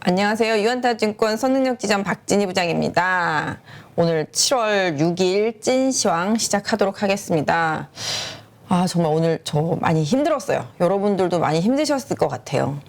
안녕하세요. 유한타증권 선능력지점 박진희 부장입니다. 오늘 7월 6일 찐시황 시작하도록 하겠습니다. 정말 오늘 저 많이 힘들었어요. 여러분들도 많이 힘드셨을 것 같아요.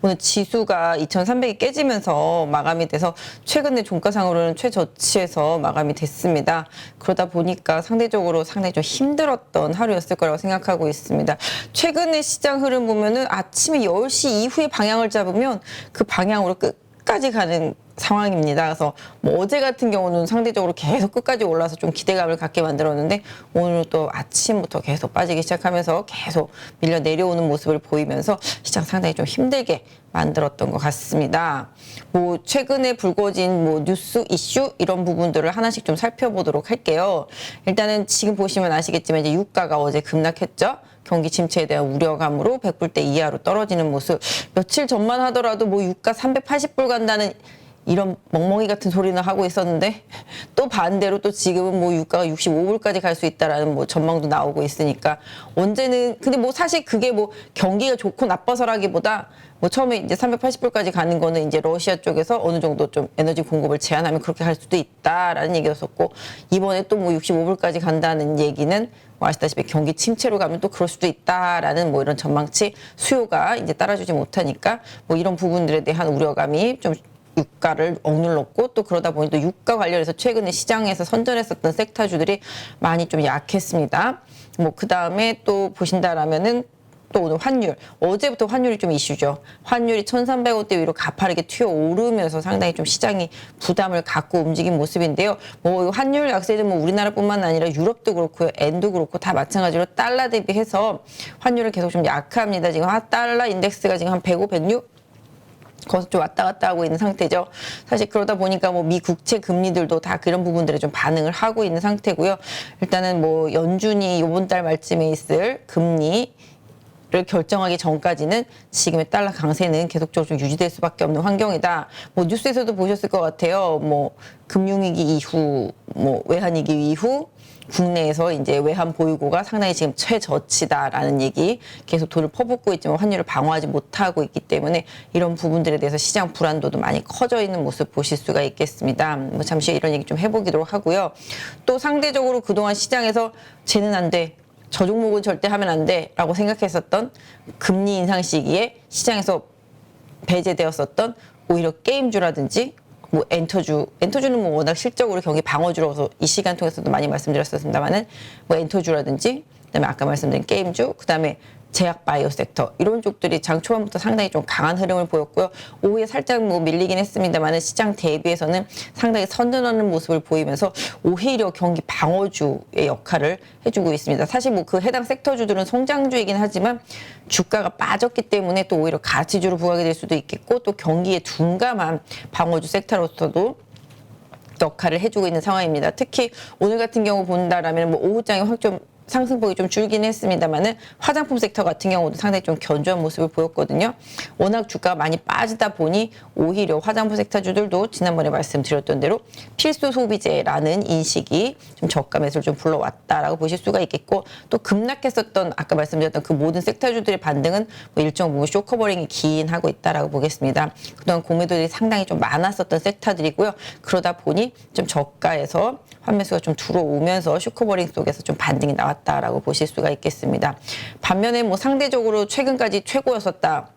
오늘 지수가 2300이 깨지면서 마감이 돼서 최근의 종가상으로는 최저치에서 마감이 됐습니다. 그러다 보니까 상대적으로 상당히 좀 힘들었던 하루였을 거라고 생각하고 있습니다. 최근의 시장 흐름 보면은 아침에 10시 이후에 방향을 잡으면 그 방향으로 끝까지 가는 상황입니다. 그래서 뭐 어제 같은 경우는 상대적으로 계속 끝까지 올라서 좀 기대감을 갖게 만들었는데 오늘 또 아침부터 계속 빠지기 시작하면서 계속 밀려 내려오는 모습을 보이면서 시장 상당히 좀 힘들게 만들었던 것 같습니다. 뭐 최근에 불거진 뭐 뉴스 이슈 이런 부분들을 하나씩 좀 살펴보도록 할게요. 일단은 지금 보시면 아시겠지만 이제 유가가 어제 급락했죠. 경기 침체에 대한 우려감으로 100불대 이하로 떨어지는 모습. 며칠 전만 하더라도 뭐 유가 380불 간다는 이런 멍멍이 같은 소리는 하고 있었는데 또 반대로 또 지금은 뭐 유가가 65불까지 갈 수 있다라는 뭐 전망도 나오고 있으니까 언제는 근데 뭐 사실 그게 뭐 경기가 좋고 나빠서라기보다 뭐 처음에 이제 380불까지 가는 거는 이제 러시아 쪽에서 어느 정도 좀 에너지 공급을 제한하면 그렇게 할 수도 있다라는 얘기였었고 이번에 또 뭐 65불까지 간다는 얘기는 뭐 아시다시피 경기 침체로 가면 또 그럴 수도 있다라는 뭐 이런 전망치 수요가 이제 따라주지 못하니까 뭐 이런 부분들에 대한 우려감이 좀 유가를 억눌렀고 또 그러다 보니 또 유가 관련해서 최근에 시장에서 선전했었던 섹터주들이 많이 좀 약했습니다. 뭐 그 다음에 또 보신다라면은 또 오늘 환율 어제부터 환율이 좀 이슈죠. 환율이 1,300원대 위로 가파르게 튀어오르면서 상당히 좀 시장이 부담을 갖고 움직인 모습인데요. 뭐 환율 약세는 뭐 우리나라뿐만 아니라 유럽도 그렇고요, 엔도 그렇고 다 마찬가지로 달러 대비해서 환율은 계속 좀 약합니다. 지금 달러 인덱스가 지금 한 105, 106 거기서 좀 왔다 갔다 하고 있는 상태죠. 사실 그러다 보니까 뭐 미 국채 금리들도 다 그런 부분들에 좀 반응을 하고 있는 상태고요. 일단은 뭐 연준이 이번 달 말쯤에 있을 금리를 결정하기 전까지는 지금의 달러 강세는 계속적으로 좀 유지될 수밖에 없는 환경이다. 뭐 뉴스에서도 보셨을 것 같아요. 뭐 금융위기 이후, 뭐 외환위기 이후 국내에서 이제 외환 보유고가 상당히 지금 최저치다라는 얘기 계속 돈을 퍼붓고 있지만 환율을 방어하지 못하고 있기 때문에 이런 부분들에 대해서 시장 불안도도 많이 커져 있는 모습 보실 수가 있겠습니다. 뭐 잠시 이런 얘기 좀 해보기로 하고요. 또 상대적으로 그동안 시장에서 쟤는 안 돼. 저 종목은 절대 하면 안 돼. 라고 생각했었던 금리 인상 시기에 시장에서 배제되었었던 오히려 게임주라든지 뭐 엔터주는 뭐 워낙 실적으로 경기 방어주라서 이 시간 통해서도 많이 말씀드렸었습니다만은 뭐 엔터주라든지 그다음에 아까 말씀드린 게임주 그다음에 제약 바이오 섹터 이런 쪽들이 장 초반부터 상당히 좀 강한 흐름을 보였고요. 오후에 살짝 뭐 밀리긴 했습니다만은 시장 대비해서는 상당히 선전하는 모습을 보이면서 오히려 경기 방어주의 역할을 해주고 있습니다. 사실 뭐 그 해당 섹터주들은 성장주이긴 하지만 주가가 빠졌기 때문에 또 오히려 가치주로 부각이 될 수도 있겠고 또 경기에 둔감한 방어주 섹터로서도 역할을 해주고 있는 상황입니다. 특히 오늘 같은 경우 본다라면 뭐 오후장에 확 좀 상승폭이 좀 줄긴 했습니다만은 화장품 섹터 같은 경우도 상당히 좀 견조한 모습을 보였거든요. 워낙 주가가 많이 빠지다 보니 오히려 화장품 섹터주들도 지난번에 말씀드렸던 대로 필수 소비재라는 인식이 좀 저가 매수를 좀 불러왔다라고 보실 수가 있겠고 또 급락했었던 아까 말씀드렸던 그 모든 섹터주들의 반등은 뭐 일정 부분 쇼커버링이 기인하고 있다라고 보겠습니다. 그동안 공매도들이 상당히 좀 많았었던 섹터들이고요. 그러다 보니 좀 저가에서 환매수가 좀 들어오면서 쇼커버링 속에서 좀 반등이 나왔다라고 보실 수가 있겠습니다. 반면에 뭐 상대적으로 최근까지 최고였었다.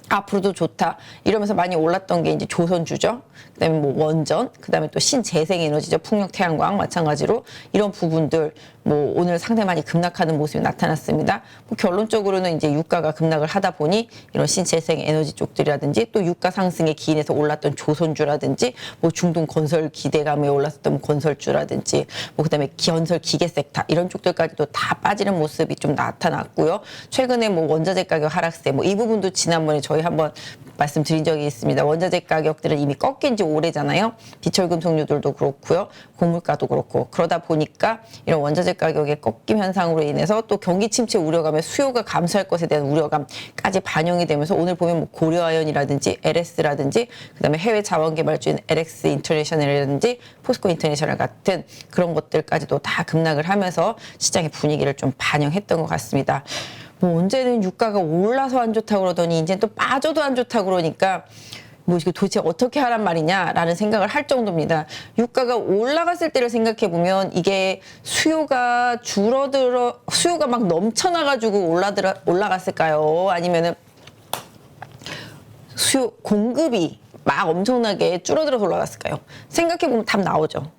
앞으로도 좋다 이러면서 많이 올랐던 게 이제 조선주죠. 그다음에 뭐 원전, 그다음에 또 신재생에너지죠. 풍력, 태양광 마찬가지로 이런 부분들 뭐 오늘 상당히 많이 급락하는 모습이 나타났습니다. 뭐 결론적으로는 이제 유가가 급락을 하다 보니 이런 신재생에너지 쪽들이라든지 또 유가 상승에 기인해서 올랐던 조선주라든지 뭐 중동 건설 기대감에 올랐었던 건설주라든지 뭐 그다음에 건설 기계 섹터 이런 쪽들까지도 다 빠지는 모습이 좀 나타났고요. 최근에 뭐 원자재 가격 하락세 뭐 이 부분도 지난번에 저희 한번 말씀드린 적이 있습니다. 원자재 가격들은 이미 꺾인 지 오래잖아요. 비철금속류들도 그렇고요. 고물가도 그렇고 그러다 보니까 이런 원자재 가격의 꺾임 현상으로 인해서 또 경기 침체 우려감에 수요가 감소할 것에 대한 우려감까지 반영이 되면서 오늘 보면 뭐 고려아연이라든지 LS라든지 그다음에 해외 자원 개발주인 LX 인터내셔널이라든지 포스코 인터내셔널 같은 그런 것들까지도 다 급락을 하면서 시장의 분위기를 좀 반영했던 것 같습니다. 뭐 언제는 유가가 올라서 안 좋다고 그러더니 이제 또 빠져도 안 좋다고 그러니까 뭐 이게 도대체 어떻게 하란 말이냐라는 생각을 할 정도입니다. 유가가 올라갔을 때를 생각해 보면 이게 수요가 막 넘쳐나가지고 올라갔을까요? 아니면은 공급이 막 엄청나게 줄어들어서 올라갔을까요? 생각해 보면 답 나오죠.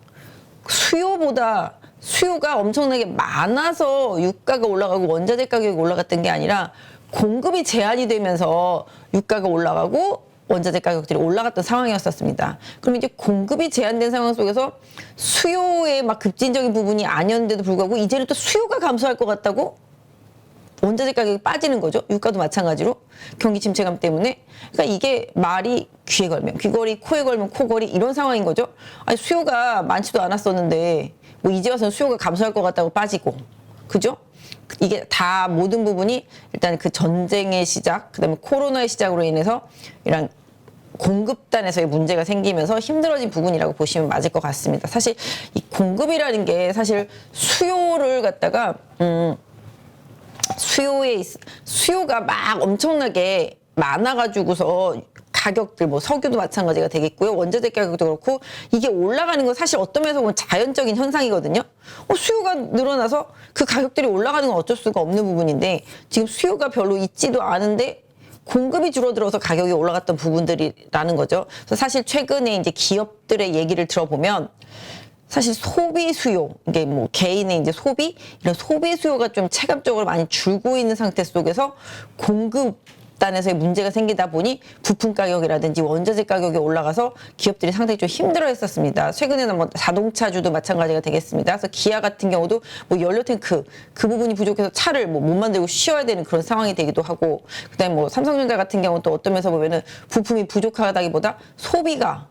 수요가 엄청나게 많아서 유가가 올라가고 원자재 가격이 올라갔던 게 아니라 공급이 제한이 되면서 유가가 올라가고 원자재 가격들이 올라갔던 상황이었었습니다. 그럼 이제 공급이 제한된 상황 속에서 수요의 막 급진적인 부분이 아니었는데도 불구하고 이제는 또 수요가 감소할 것 같다고 원자재 가격이 빠지는 거죠. 유가도 마찬가지로 경기 침체감 때문에. 그러니까 이게 말이 귀에 걸면 귀걸이, 코에 걸면 코걸이 이런 상황인 거죠. 아니 수요가 많지도 않았었는데 뭐 이제 와서는 수요가 감소할 것 같다고 빠지고, 그죠? 이게 다 모든 부분이 일단 그 전쟁의 시작, 그다음에 코로나의 시작으로 인해서 이런 공급단에서의 문제가 생기면서 힘들어진 부분이라고 보시면 맞을 것 같습니다. 사실 이 공급이라는 게 사실 수요를 갖다가 수요가 막 엄청나게 많아가지고서 가격들 뭐 석유도 마찬가지가 되겠고요. 원자재 가격도 그렇고 이게 올라가는 건 사실 어떤 면에서 보면 자연적인 현상이거든요. 수요가 늘어나서 그 가격들이 올라가는 건 어쩔 수가 없는 부분인데 지금 수요가 별로 있지도 않은데 공급이 줄어들어서 가격이 올라갔던 부분들이라는 거죠. 그래서 사실 최근에 이제 기업들의 얘기를 들어보면 사실 소비 수요, 이게 뭐 개인의 이제 이런 소비 수요가 좀 체감적으로 많이 줄고 있는 상태 속에서 공급단에서의 문제가 생기다 보니 부품 가격이라든지 원자재 가격이 올라가서 기업들이 상당히 좀 힘들어 했었습니다. 최근에는 뭐 자동차주도 마찬가지가 되겠습니다. 그래서 기아 같은 경우도 뭐 연료 탱크 그 부분이 부족해서 차를 뭐 못 만들고 쉬어야 되는 그런 상황이 되기도 하고, 그다음에 뭐 삼성전자 같은 경우는 또 어떤 면에서 보면은 부품이 부족하다기보다 소비가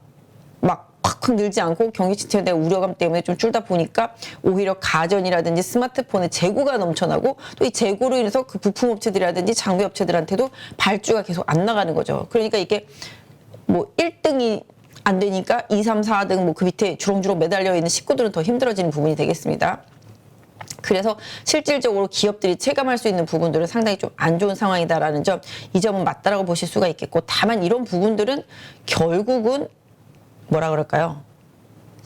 막 팍팍 늘지 않고 경기 침체에 대한 우려감 때문에 좀 줄다 보니까 오히려 가전이라든지 스마트폰의 재고가 넘쳐나고 또 이 재고로 인해서 그 부품 업체들이라든지 장비 업체들한테도 발주가 계속 안 나가는 거죠. 그러니까 이게 뭐 1등이 안 되니까 2, 3, 4등 뭐 그 밑에 주렁주렁 매달려 있는 식구들은 더 힘들어지는 부분이 되겠습니다. 그래서 실질적으로 기업들이 체감할 수 있는 부분들은 상당히 좀 안 좋은 상황이다라는 점, 이 점은 맞다라고 보실 수가 있겠고, 다만 이런 부분들은 결국은 뭐라 그럴까요?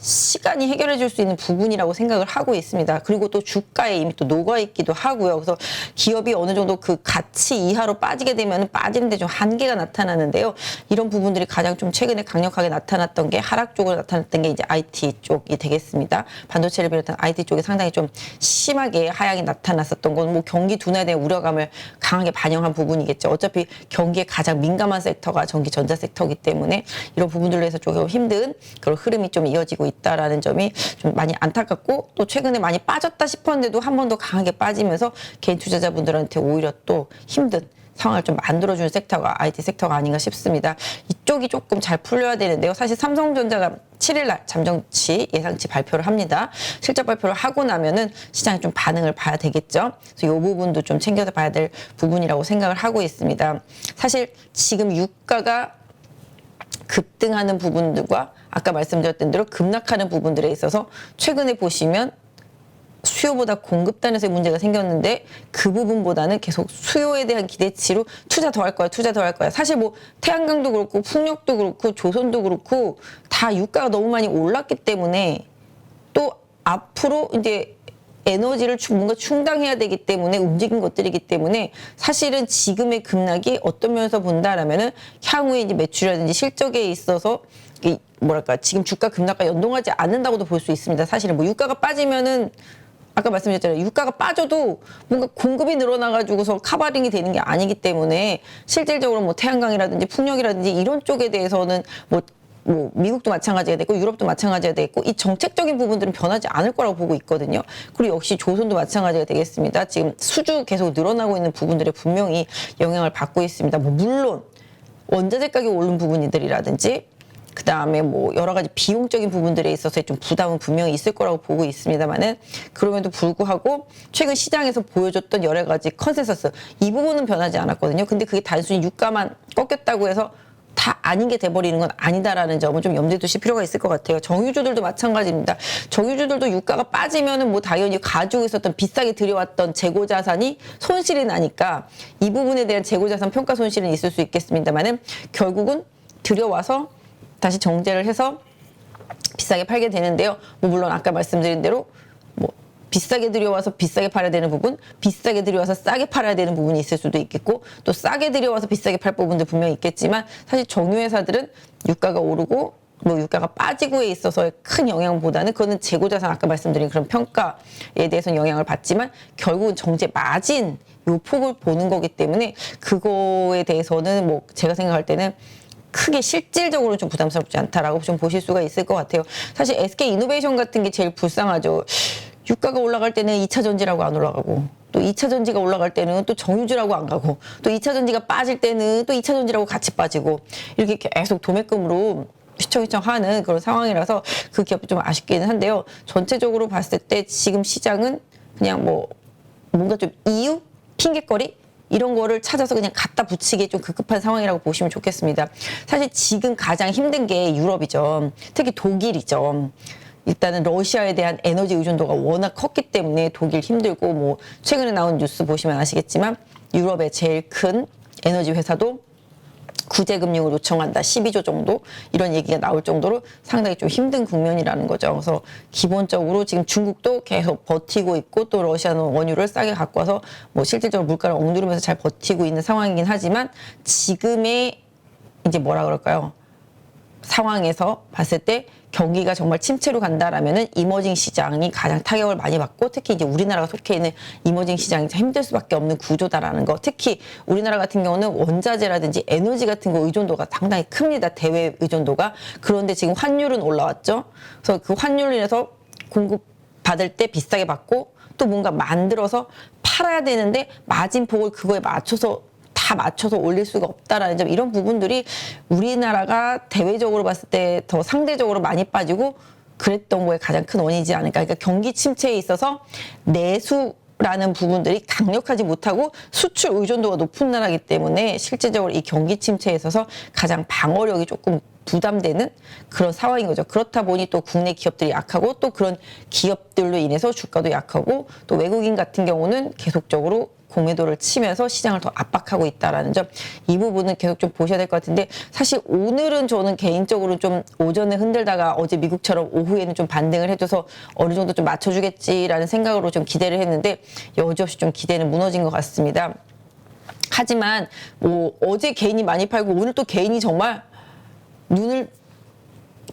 시간이 해결해 줄 수 있는 부분이라고 생각을 하고 있습니다. 그리고 또 주가에 이미 또 녹아있기도 하고요. 그래서 기업이 어느 정도 그 가치 이하로 빠지게 되면 빠지는데 좀 한계가 나타나는데요. 이런 부분들이 가장 좀 최근에 강력하게 나타났던 게 하락 쪽으로 나타났던 게 이제 IT 쪽이 되겠습니다. 반도체를 비롯한 IT 쪽이 상당히 좀 심하게 하향이 나타났었던 건 뭐 경기 둔화에 대한 우려감을 강하게 반영한 부분이겠죠. 어차피 경기에 가장 민감한 섹터가 전기 전자 섹터이기 때문에 이런 부분들로 해서 조금 힘든 그런 흐름이 좀 이어지고 있다라는 점이 좀 많이 안타깝고, 또 최근에 많이 빠졌다 싶었는데도 한 번 더 강하게 빠지면서 개인 투자자분들한테 오히려 또 힘든 상황을 좀 만들어주는 섹터가 IT 섹터가 아닌가 싶습니다. 이쪽이 조금 잘 풀려야 되는데요. 사실 삼성전자가 7일날 잠정치 예상치 발표를 합니다. 실적 발표를 하고 나면은 시장이 좀 반응을 봐야 되겠죠. 그래서 이 부분도 좀 챙겨서 봐야 될 부분이라고 생각을 하고 있습니다. 사실 지금 유가가 급등하는 부분들과 아까 말씀드렸던 대로 급락하는 부분들에 있어서 최근에 보시면 수요보다 공급단에서의 문제가 생겼는데 그 부분보다는 계속 수요에 대한 기대치로 투자 더 할 거야, 투자 더 할 거야. 사실 뭐 태양광도 그렇고 풍력도 그렇고 조선도 그렇고 다 유가가 너무 많이 올랐기 때문에 또 앞으로 이제 에너지를 뭔가 충당해야 되기 때문에 움직인 것들이기 때문에 사실은 지금의 급락이 어떤 면에서 본다라면은 향후에 이제 매출이라든지 실적에 있어서 뭐랄까 지금 주가 급락과 연동하지 않는다고도 볼 수 있습니다. 사실은 뭐 유가가 빠지면은 아까 말씀드렸잖아요. 유가가 빠져도 뭔가 공급이 늘어나가지고서 카바링이 되는 게 아니기 때문에 실질적으로 뭐 태양광이라든지 풍력이라든지 이런 쪽에 대해서는 뭐 미국도 마찬가지가 됐고 유럽도 마찬가지가 됐고 이 정책적인 부분들은 변하지 않을 거라고 보고 있거든요. 그리고 역시 조선도 마찬가지가 되겠습니다. 지금 수주 계속 늘어나고 있는 부분들에 분명히 영향을 받고 있습니다. 뭐 물론 원자재 가격 오른 부분들이라든지 그 다음에 뭐 여러 가지 비용적인 부분들에 있어서 좀 부담은 분명히 있을 거라고 보고 있습니다만은 그럼에도 불구하고 최근 시장에서 보여줬던 여러 가지 컨센서스 이 부분은 변하지 않았거든요. 근데 그게 단순히 유가만 꺾였다고 해서 다 아닌 게 돼버리는 건 아니다라는 점은 좀 염두에 두실 필요가 있을 것 같아요. 정유주들도 마찬가지입니다. 정유주들도 유가가 빠지면은 뭐 당연히 가지고 있었던 비싸게 들여왔던 재고 자산이 손실이 나니까 이 부분에 대한 재고 자산 평가 손실은 있을 수 있겠습니다만은 결국은 들여와서 다시 정제를 해서 비싸게 팔게 되는데요. 뭐 물론 아까 말씀드린 대로 뭐 비싸게 들여와서 비싸게 팔아야 되는 부분, 비싸게 들여와서 싸게 팔아야 되는 부분이 있을 수도 있겠고, 또 싸게 들여와서 비싸게 팔 부분도 분명히 있겠지만, 사실 정유회사들은 유가가 오르고 뭐 유가가 빠지고에 있어서의 큰 영향보다는 그거는 재고자산 아까 말씀드린 그런 평가에 대해서는 영향을 받지만 결국은 정제 마진 요 폭을 보는 거기 때문에 그거에 대해서는 뭐 제가 생각할 때는 크게 실질적으로 좀 부담스럽지 않다라고 좀 보실 수가 있을 것 같아요. 사실 SK 이노베이션 같은 게 제일 불쌍하죠. 유가가 올라갈 때는 2차 전지라고 안 올라가고, 또 2차 전지가 올라갈 때는 또 정유주라고 안 가고, 또 2차 전지가 빠질 때는 또 2차 전지라고 같이 빠지고, 이렇게 계속 도매금으로 휘청휘청 하는 그런 상황이라서 그 기업이 좀 아쉽기는 한데요. 전체적으로 봤을 때 지금 시장은 그냥 뭐 뭔가 좀 이유? 핑계거리? 이런 거를 찾아서 그냥 갖다 붙이기에 좀 급급한 상황이라고 보시면 좋겠습니다. 사실 지금 가장 힘든 게 유럽이죠. 특히 독일이죠. 일단은 러시아에 대한 에너지 의존도가 워낙 컸기 때문에 독일 힘들고, 뭐 최근에 나온 뉴스 보시면 아시겠지만 유럽의 제일 큰 에너지 회사도 구제금융을 요청한다. 12조 정도 이런 얘기가 나올 정도로 상당히 좀 힘든 국면이라는 거죠. 그래서 기본적으로 지금 중국도 계속 버티고 있고, 또 러시아는 원유를 싸게 갖고 와서 뭐 실질적으로 물가를 억누르면서 잘 버티고 있는 상황이긴 하지만, 지금의 이제 뭐라 그럴까요? 상황에서 봤을 때 경기가 정말 침체로 간다라면은 이머징 시장이 가장 타격을 많이 받고, 특히 이제 우리나라가 속해 있는 이머징 시장이 힘들 수밖에 없는 구조다라는 거. 특히 우리나라 같은 경우는 원자재라든지 에너지 같은 거 의존도가 상당히 큽니다. 대외 의존도가. 그런데 지금 환율은 올라왔죠. 그래서 그 환율로 인해서 공급 받을 때 비싸게 받고, 또 뭔가 만들어서 팔아야 되는데 마진폭을 그거에 맞춰서 다 맞춰서 올릴 수가 없다라는 점, 이런 부분들이 우리나라가 대외적으로 봤을 때 더 상대적으로 많이 빠지고 그랬던 거에 가장 큰 원인이지 않을까. 그러니까 경기 침체에 있어서 내수라는 부분들이 강력하지 못하고 수출 의존도가 높은 나라이기 때문에 실제적으로 이 경기 침체에 있어서 가장 방어력이 조금 부담되는 그런 상황인 거죠. 그렇다 보니 또 국내 기업들이 약하고, 또 그런 기업들로 인해서 주가도 약하고, 또 외국인 같은 경우는 계속적으로 공매도를 치면서 시장을 더 압박하고 있다라는 점, 이 부분은 계속 좀 보셔야 될 것 같은데, 사실 오늘은 저는 개인적으로 좀 오전에 흔들다가 어제 미국처럼 오후에는 좀 반등을 해줘서 어느 정도 좀 맞춰주겠지라는 생각으로 좀 기대를 했는데, 여지없이 좀 기대는 무너진 것 같습니다. 하지만 뭐 어제 개인이 많이 팔고 오늘 또 개인이 정말 눈을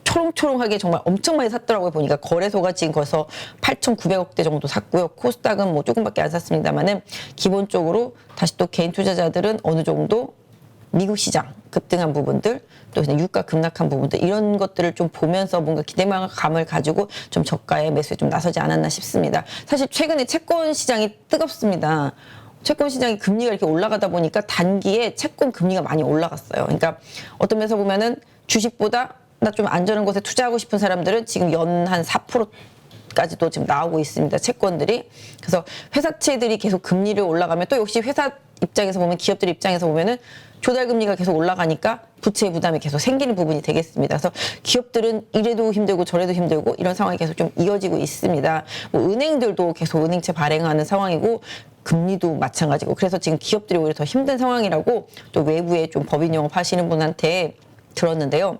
초롱초롱하게 정말 엄청 많이 샀더라고요. 보니까 거래소가 지금 벌써 8,900억대 정도 샀고요. 코스닥은 뭐 조금밖에 안 샀습니다만은, 기본적으로 다시 또 개인 투자자들은 어느 정도 미국 시장 급등한 부분들, 또 그냥 유가 급락한 부분들, 이런 것들을 좀 보면서 뭔가 기대감을 가지고 좀 저가의 매수에 좀 나서지 않았나 싶습니다. 사실 최근에 채권 시장이 뜨겁습니다. 채권 시장이 금리가 이렇게 올라가다 보니까 단기에 채권 금리가 많이 올라갔어요. 그러니까 어떤 면에서 보면은 주식보다 나 좀 안전한 곳에 투자하고 싶은 사람들은 지금 연 한 4%까지도 지금 나오고 있습니다. 채권들이. 그래서 회사채들이 계속 금리를 올라가면, 또 역시 회사 입장에서 보면, 기업들 입장에서 보면은 조달금리가 계속 올라가니까 부채 부담이 계속 생기는 부분이 되겠습니다. 그래서 기업들은 이래도 힘들고 저래도 힘들고 이런 상황이 계속 좀 이어지고 있습니다. 뭐 은행들도 계속 은행채 발행하는 상황이고, 금리도 마찬가지고, 그래서 지금 기업들이 오히려 더 힘든 상황이라고 또 외부에 좀 법인 영업하시는 분한테 들었는데요.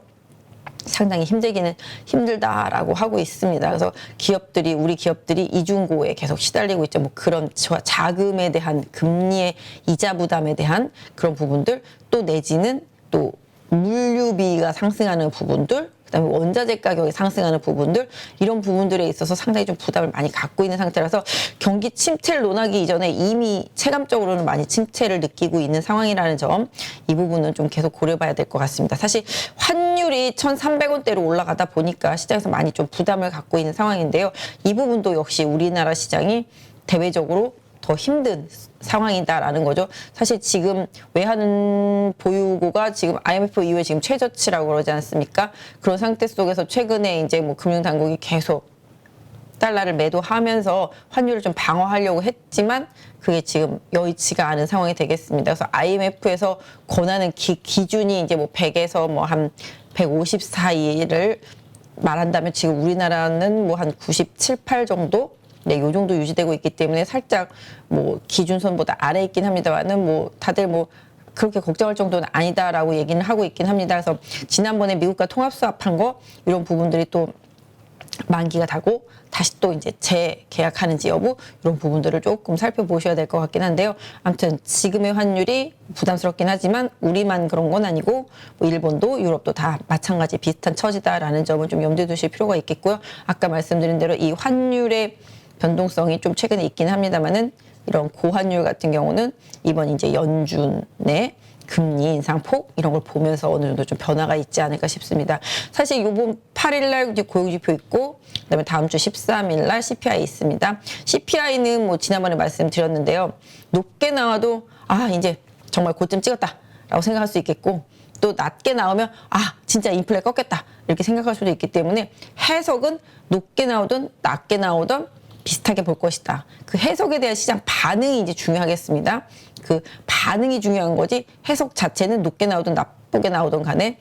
상당히 힘들기는 힘들다라고 하고 있습니다. 그래서 기업들이, 우리 기업들이 이중고에 계속 시달리고 있죠. 뭐 그런 자금에 대한 금리의 이자 부담에 대한 그런 부분들, 또 내지는 또 물류비가 상승하는 부분들, 그다음에 원자재 가격이 상승하는 부분들, 이런 부분들에 있어서 상당히 좀 부담을 많이 갖고 있는 상태라서 경기 침체를 논하기 이전에 이미 체감적으로는 많이 침체를 느끼고 있는 상황이라는 점, 이 부분은 좀 계속 고려봐야 될 것 같습니다. 사실 환율이 1,300원대로 올라가다 보니까 시장에서 많이 좀 부담을 갖고 있는 상황인데요. 이 부분도 역시 우리나라 시장이 대외적으로 더 힘든 상황이다라는 거죠. 사실 지금 외환 보유고가 지금 IMF 이후에 지금 최저치라고 그러지 않습니까? 그런 상태 속에서 최근에 이제 뭐 금융당국이 계속 달러를 매도하면서 환율을 좀 방어하려고 했지만, 그게 지금 여의치가 않은 상황이 되겠습니다. 그래서 IMF에서 권하는 기준이 이제 뭐 100에서 뭐 한 150 사이를 말한다면, 지금 우리나라는 뭐 한 97, 8 정도? 네, 요 정도 유지되고 있기 때문에 살짝 뭐 기준선보다 아래에 있긴 합니다만은, 뭐 다들 뭐 그렇게 걱정할 정도는 아니다라고 얘기는 하고 있긴 합니다. 그래서 지난번에 미국과 통합 수합한 거 이런 부분들이 또 만기가 다고 다시 또 이제 재계약하는지 여부 이런 부분들을 조금 살펴보셔야 될 것 같긴 한데요. 아무튼 지금의 환율이 부담스럽긴 하지만 우리만 그런 건 아니고 뭐 일본도 유럽도 다 마찬가지 비슷한 처지다라는 점을 좀 염두에 두실 필요가 있겠고요. 아까 말씀드린 대로 이 환율의 변동성이 좀 최근에 있긴 합니다만은 이런 고환율 같은 경우는 이번 이제 연준의 금리 인상폭 이런 걸 보면서 어느 정도 좀 변화가 있지 않을까 싶습니다. 사실 요번 8일 날 이제 고용지표 있고 그다음에 다음 주 13일 날 CPI 있습니다. CPI는 뭐 지난번에 말씀드렸는데요. 높게 나와도 아 이제 정말 고점 찍었다라고 생각할 수 있겠고 또 낮게 나오면 아 진짜 인플레 꺾였다 이렇게 생각할 수도 있기 때문에 해석은 높게 나오든 낮게 나오든 비슷하게 볼 것이다. 그 해석에 대한 시장 반응이 이제 중요하겠습니다. 그 반응이 중요한 거지 해석 자체는 높게 나오든 나쁘게 나오든 간에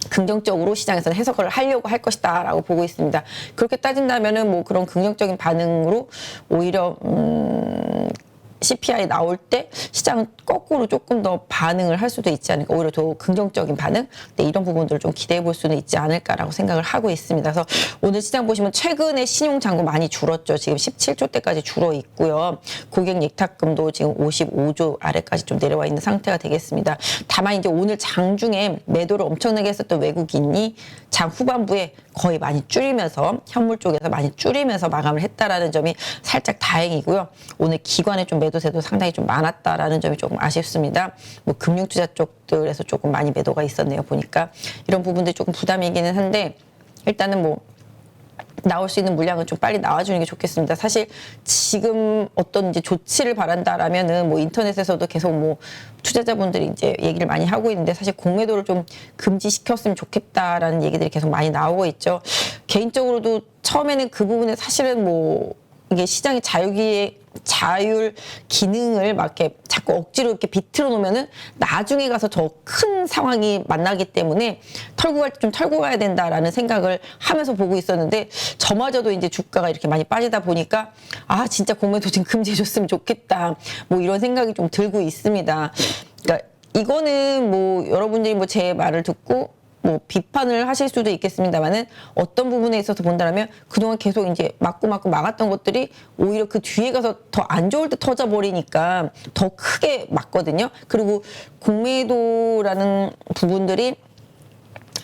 긍정적으로 시장에서는 해석을 하려고 할 것이다 라고 보고 있습니다. 그렇게 따진다면은 뭐 그런 긍정적인 반응으로 오히려 CPI 나올 때 시장은 거꾸로 조금 더 반응을 할 수도 있지 않을까. 오히려 더 긍정적인 반응. 네, 이런 부분들을 좀 기대해 볼 수는 있지 않을까라고 생각을 하고 있습니다. 그래서 오늘 시장 보시면 최근에 신용 잔고 많이 줄었죠. 지금 17조 대까지 줄어 있고요. 고객 예탁금도 지금 55조 아래까지 좀 내려와 있는 상태가 되겠습니다. 다만 이제 오늘 장중에 매도를 엄청나게 했었던 외국인이 장 후반부에 거의 많이 줄이면서 현물 쪽에서 많이 줄이면서 마감을 했다라는 점이 살짝 다행이고요. 오늘 기관의 좀 매도세도 상당히 좀 많았다라는 점이 조금 아쉽습니다. 뭐 금융투자 쪽들에서 조금 많이 매도가 있었네요. 보니까 이런 부분들이 조금 부담이기는 한데 일단은 뭐 나올 수 있는 물량은 좀 빨리 나와주는 게 좋겠습니다. 사실 지금 어떤 이제 조치를 바란다라면은 뭐 인터넷에서도 계속 뭐 투자자분들이 이제 얘기를 많이 하고 있는데 사실 공매도를 좀 금지시켰으면 좋겠다라는 얘기들이 계속 많이 나오고 있죠. 개인적으로도 처음에는 그 부분에 사실은 뭐 이게 시장의 자율 기능을 막 이렇게 자꾸 억지로 이렇게 비틀어 놓으면은 나중에 가서 더 큰 상황이 만나기 때문에 털고 갈 때 좀 털고 가야 된다라는 생각을 하면서 보고 있었는데 저마저도 이제 주가가 이렇게 많이 빠지다 보니까 아 진짜 공매도 좀 금지해 줬으면 좋겠다 뭐 이런 생각이 좀 들고 있습니다. 그러니까 이거는 뭐 여러분들이 뭐 제 말을 듣고 뭐 비판을 하실 수도 있겠습니다만은 어떤 부분에 있어서 본다면 그동안 계속 이제 막고 막았던 것들이 오히려 그 뒤에 가서 더 안 좋을 때 터져 버리니까 더 크게 맞거든요. 그리고 공매도라는 부분들이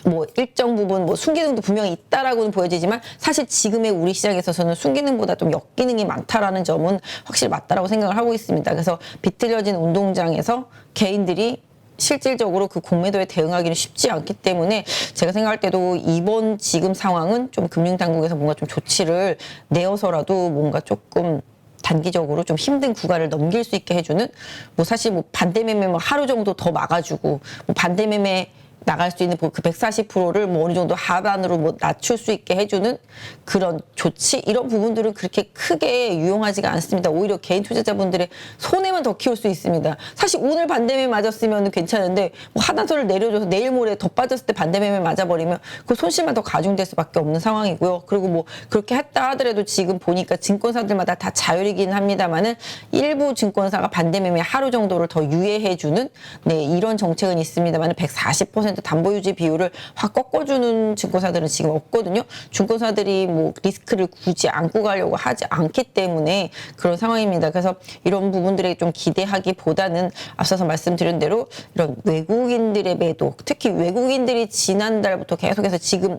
뭐 일정 부분 뭐 순기능도 분명히 있다라고는 보여지지만 사실 지금의 우리 시장에 있어서는 순기능보다 좀 역기능이 많다라는 점은 확실히 맞다라고 생각을 하고 있습니다. 그래서 비틀려진 운동장에서 개인들이 실질적으로 그 공매도에 대응하기는 쉽지 않기 때문에 제가 생각할 때도 이번 지금 상황은 좀 금융당국에서 뭔가 좀 조치를 내어서라도 뭔가 조금 단기적으로 좀 힘든 구간을 넘길 수 있게 해주는 뭐 사실 뭐 반대매매 뭐 하루 정도 더 막아주고 뭐 반대매매 나갈 수 있는 그 140%를 뭐 어느 정도 하반으로 뭐 낮출 수 있게 해주는 그런 조치 이런 부분들은 그렇게 크게 유용하지가 않습니다. 오히려 개인 투자자분들의 손해만 더 키울 수 있습니다. 사실 오늘 반대매매 맞았으면 괜찮은데 뭐 하단선을 내려줘서 내일 모레 더 빠졌을 때 반대매매 맞아버리면 그 손실만 더 가중될 수밖에 없는 상황이고요. 그리고 뭐 그렇게 했다 하더라도 지금 보니까 증권사들마다 다 자율이긴 합니다만은 일부 증권사가 반대매매 하루 정도를 더 유예해주는 네 이런 정책은 있습니다만 140% 담보 유지 비율을 확 꺾어주는 증권사들은 지금 없거든요. 증권사들이 뭐 리스크를 굳이 안고 가려고 하지 않기 때문에 그런 상황입니다. 그래서 이런 부분들에 좀 기대하기보다는 앞서서 말씀드린 대로 이런 외국인들의 매도, 특히 외국인들이 지난달부터 계속해서 지금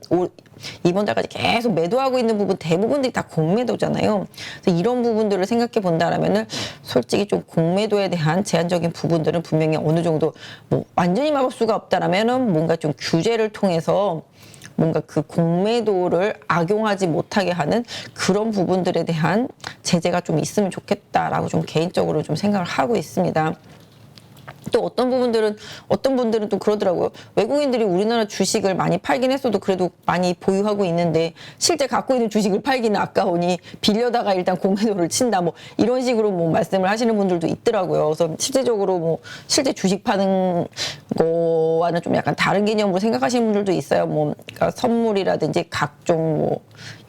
이번 달까지 계속 매도하고 있는 부분 대부분들이 다 공매도잖아요. 그래서 이런 부분들을 생각해 본다라면은 솔직히 좀 공매도에 대한 제한적인 부분들은 분명히 어느 정도 뭐 완전히 막을 수가 없다라면은 뭔가 좀 규제를 통해서 뭔가 그 공매도를 악용하지 못하게 하는 그런 부분들에 대한 제재가 좀 있으면 좋겠다라고 좀 개인적으로 좀 생각을 하고 있습니다. 또 어떤 분들은 또 그러더라고요. 외국인들이 우리나라 주식을 많이 팔긴 했어도 그래도 많이 보유하고 있는데 실제 갖고 있는 주식을 팔기는 아까우니 빌려다가 일단 공매도를 친다 뭐 이런 식으로 뭐 말씀을 하시는 분들도 있더라고요. 그래서 실제적으로 뭐 실제 주식 파는 거와는 좀 약간 다른 개념으로 생각하시는 분들도 있어요. 뭐 그러니까 선물이라든지 각종 뭐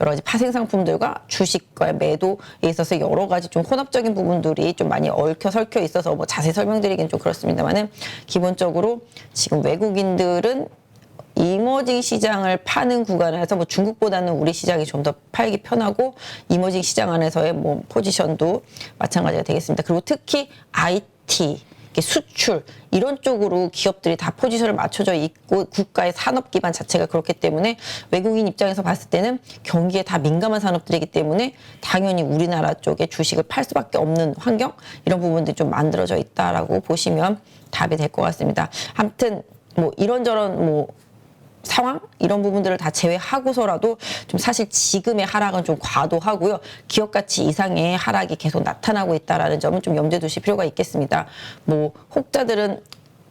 여러 가지 파생 상품들과 주식과 매도에 있어서 여러 가지 좀 혼합적인 부분들이 좀 많이 얽혀 설켜 있어서 뭐 자세히 설명드리기는 좀 그렇습니다. 하겠습니다만은 기본적으로 지금 외국인들은 이머징 시장을 파는 구간에서 뭐 중국보다는 우리 시장이 좀 더 팔기 편하고 이머징 시장 안에서의 뭐 포지션도 마찬가지가 되겠습니다. 그리고 특히 IT, 수출 이런 쪽으로 기업들이 다 포지션을 맞춰져 있고 국가의 산업 기반 자체가 그렇기 때문에 외국인 입장에서 봤을 때는 경기에 다 민감한 산업들이기 때문에 당연히 우리나라 쪽에 주식을 팔 수밖에 없는 환경 이런 부분들이 좀 만들어져 있다라고 보시면 답이 될 것 같습니다. 아무튼 뭐 이런저런 뭐 상황 이런 부분들을 다 제외하고서라도 좀 사실 지금의 하락은 좀 과도하고요. 기업 가치 이상의 하락이 계속 나타나고 있다라는 점은 좀 염두에 두실 필요가 있겠습니다. 뭐 혹자들은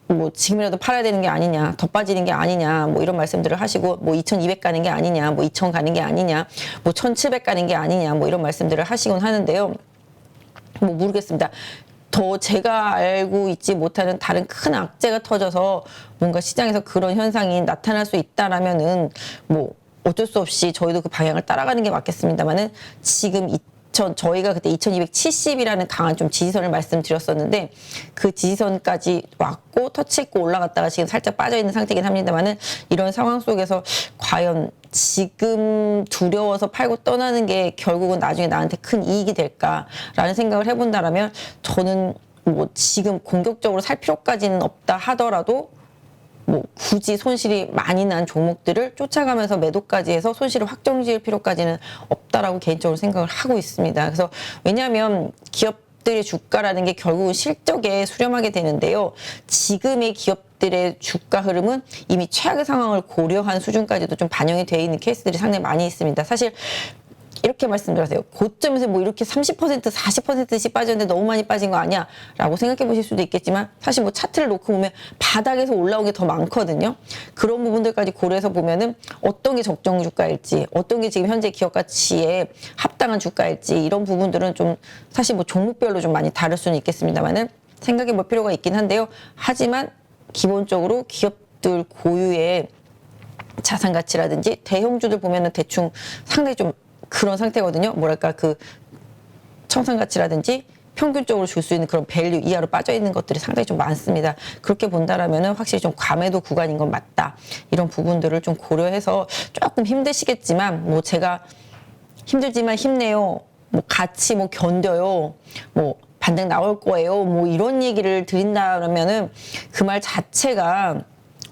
뭐 지금이라도 팔아야 되는 게 아니냐, 더 빠지는 게 아니냐, 뭐 이런 말씀들을 하시고 뭐 2,200 가는 게 아니냐, 뭐 2,000 가는 게 아니냐, 뭐 1,700 가는 게 아니냐, 뭐 이런 말씀들을 하시곤 하는데요. 뭐 모르겠습니다. 더 제가 알고 있지 못하는 다른 큰 악재가 터져서 뭔가 시장에서 그런 현상이 나타날 수 있다라면은 뭐 어쩔 수 없이 저희도 그 방향을 따라가는 게 맞겠습니다만은 지금 저희가 그때 2270이라는 강한 좀 지지선을 말씀드렸었는데 그 지지선까지 왔고 터치했고 올라갔다가 지금 살짝 빠져있는 상태이긴 합니다만은 이런 상황 속에서 과연 지금 두려워서 팔고 떠나는 게 결국은 나중에 나한테 큰 이익이 될까라는 생각을 해본다라면 저는 뭐 지금 공격적으로 살 필요까지는 없다 하더라도 뭐 굳이 손실이 많이 난 종목들을 쫓아가면서 매도까지 해서 손실을 확정 지을 필요까지는 없다라고 개인적으로 생각을 하고 있습니다. 그래서 왜냐하면 기업들의 주가라는 게 결국은 실적에 수렴하게 되는데요. 지금의 기업들의 주가 흐름은 이미 최악의 상황을 고려한 수준까지도 좀 반영이 되어 있는 케이스들이 상당히 많이 있습니다. 사실 이렇게 말씀드렸어요. 고점에서 뭐 이렇게 30%, 40%씩 빠졌는데 너무 많이 빠진 거 아니야? 라고 생각해 보실 수도 있겠지만 사실 뭐 차트를 놓고 보면 바닥에서 올라온 게 더 많거든요. 그런 부분들까지 고려해서 보면은 어떤 게 적정 주가일지, 어떤 게 지금 현재 기업 가치에 합당한 주가일지 이런 부분들은 좀 사실 뭐 종목별로 좀 많이 다를 수는 있겠습니다만은 생각해 볼 필요가 있긴 한데요. 하지만 기본적으로 기업들 고유의 자산 가치라든지 대형주들 보면은 대충 상당히 좀 그런 상태거든요. 뭐랄까 그 청산 가치라든지 평균적으로 줄 수 있는 그런 밸류 이하로 빠져 있는 것들이 상당히 좀 많습니다. 그렇게 본다라면은 확실히 좀 과매도 구간인 건 맞다. 이런 부분들을 좀 고려해서 조금 힘드시겠지만 뭐 제가 힘들지만 힘내요. 뭐 같이 뭐 견뎌요. 뭐 반등 나올 거예요. 뭐 이런 얘기를 드린다면은 그 말 자체가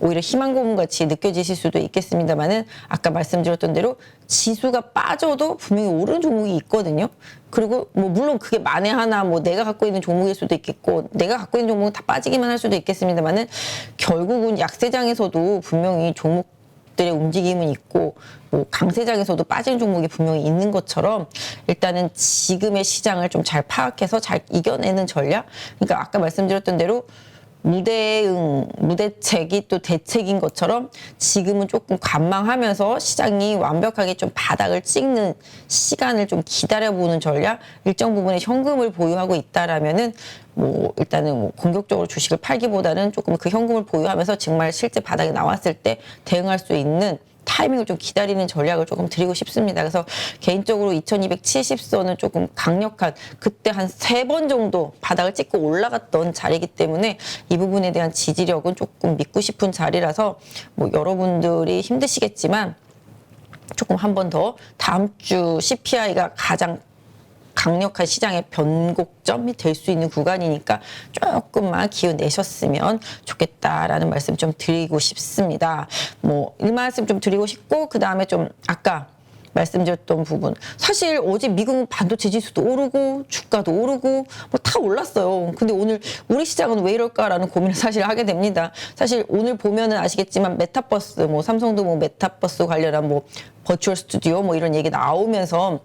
오히려 희망 고문 같이 느껴지실 수도 있겠습니다만은 아까 말씀드렸던 대로 지수가 빠져도 분명히 오르는 종목이 있거든요. 그리고 뭐 물론 그게 만에 하나 뭐 내가 갖고 있는 종목일 수도 있겠고 내가 갖고 있는 종목은 다 빠지기만 할 수도 있겠습니다만은 결국은 약세장에서도 분명히 종목들의 움직임은 있고 뭐 강세장에서도 빠지는 종목이 분명히 있는 것처럼 일단은 지금의 시장을 좀 잘 파악해서 잘 이겨내는 전략. 그러니까 아까 말씀드렸던 대로 무대응, 무대책이 또 대책인 것처럼 지금은 조금 관망하면서 시장이 완벽하게 좀 바닥을 찍는 시간을 좀 기다려보는 전략, 일정 부분의 현금을 보유하고 있다라면은 뭐 일단은 뭐 공격적으로 주식을 팔기보다는 조금 그 현금을 보유하면서 정말 실제 바닥에 나왔을 때 대응할 수 있는 타이밍을 좀 기다리는 전략을 조금 드리고 싶습니다. 그래서 개인적으로 2270선은 조금 강력한 그때 한 3번 정도 바닥을 찍고 올라갔던 자리이기 때문에 이 부분에 대한 지지력은 조금 믿고 싶은 자리라서 뭐 여러분들이 힘드시겠지만 조금 한 번 더 다음 주 CPI가 가장 강력한 시장의 변곡점이 될 수 있는 구간이니까 조금만 기운 내셨으면 좋겠다라는 말씀 좀 드리고 싶습니다. 뭐 이 말씀 좀 드리고 싶고 그 다음에 좀 아까 말씀드렸던 부분 사실 어제 미국 반도체 지수도 오르고 주가도 오르고 뭐 다 올랐어요. 근데 오늘 우리 시장은 왜 이럴까라는 고민을 사실 하게 됩니다. 사실 오늘 보면은 아시겠지만 메타버스 뭐 삼성도 뭐 메타버스 관련한 뭐 버추얼 스튜디오 뭐 이런 얘기 나오면서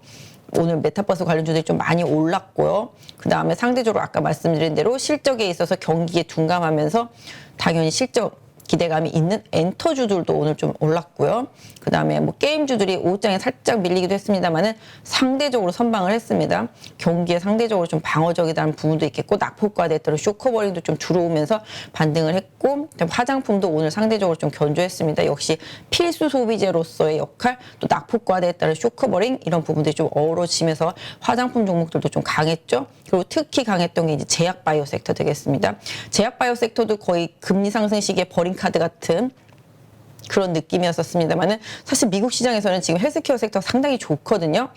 오늘 메타버스 관련주들이 좀 많이 올랐고요. 그 다음에 상대적으로 아까 말씀드린 대로 실적에 있어서 경기에 둔감하면서 당연히 실적 기대감이 있는 엔터주들도 오늘 좀 올랐고요. 그 다음에 뭐 게임주들이 오후장에 살짝 밀리기도 했습니다만은 상대적으로 선방을 했습니다. 경기에 상대적으로 좀 방어적이다는 부분도 있겠고 낙폭과대에 따른 쇼커버링도 좀 들어오면서 반등을 했고 화장품도 오늘 상대적으로 좀 견조했습니다. 역시 필수 소비재로서의 역할 또 낙폭과대에 따른 쇼커버링 이런 부분들이 좀 어우러지면서 화장품 종목들도 좀 강했죠. 그리고 특히 강했던 게 이제 제약바이오 섹터 되겠습니다. 제약바이오 섹터도 거의 금리 상승 시기에 버린 카드 같은 그런 느낌이었었습니다만은 사실 미국 시장에서는 지금 헬스케어 섹터가 상당히 좋거든요.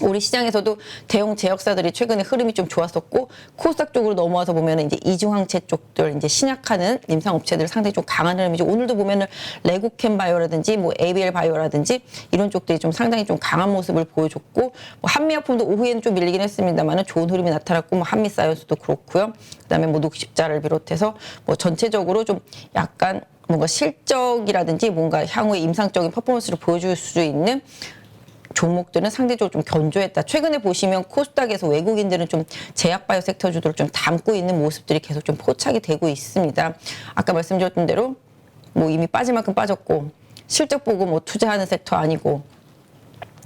우리 시장에서도 대형 제약사들이 최근에 흐름이 좀 좋았었고 코스닥 쪽으로 넘어와서 보면은 이제 이중항체 쪽들 이제 신약하는 임상 업체들 상당히 좀 강한 흐름이죠. 오늘도 보면은 레고캠 바이오라든지 뭐 ABL 바이오라든지 이런 쪽들이 좀 상당히 좀 강한 모습을 보여줬고 뭐 한미약품도 오후에는 좀 밀리긴 했습니다만은 좋은 흐름이 나타났고 뭐 한미사이언스도 그렇고요. 그다음에 뭐 녹십자를 비롯해서 뭐 전체적으로 좀 약간 뭔가 실적이라든지 뭔가 향후의 임상적인 퍼포먼스를 보여줄 수 있는 종목들은 상대적으로 좀 견조했다. 최근에 보시면 코스닥에서 외국인들은 좀 제약바이오 섹터 주도를 좀 담고 있는 모습들이 계속 좀 포착이 되고 있습니다. 아까 말씀드렸던 대로 뭐 이미 빠질 만큼 빠졌고 실적 보고 뭐 투자하는 섹터 아니고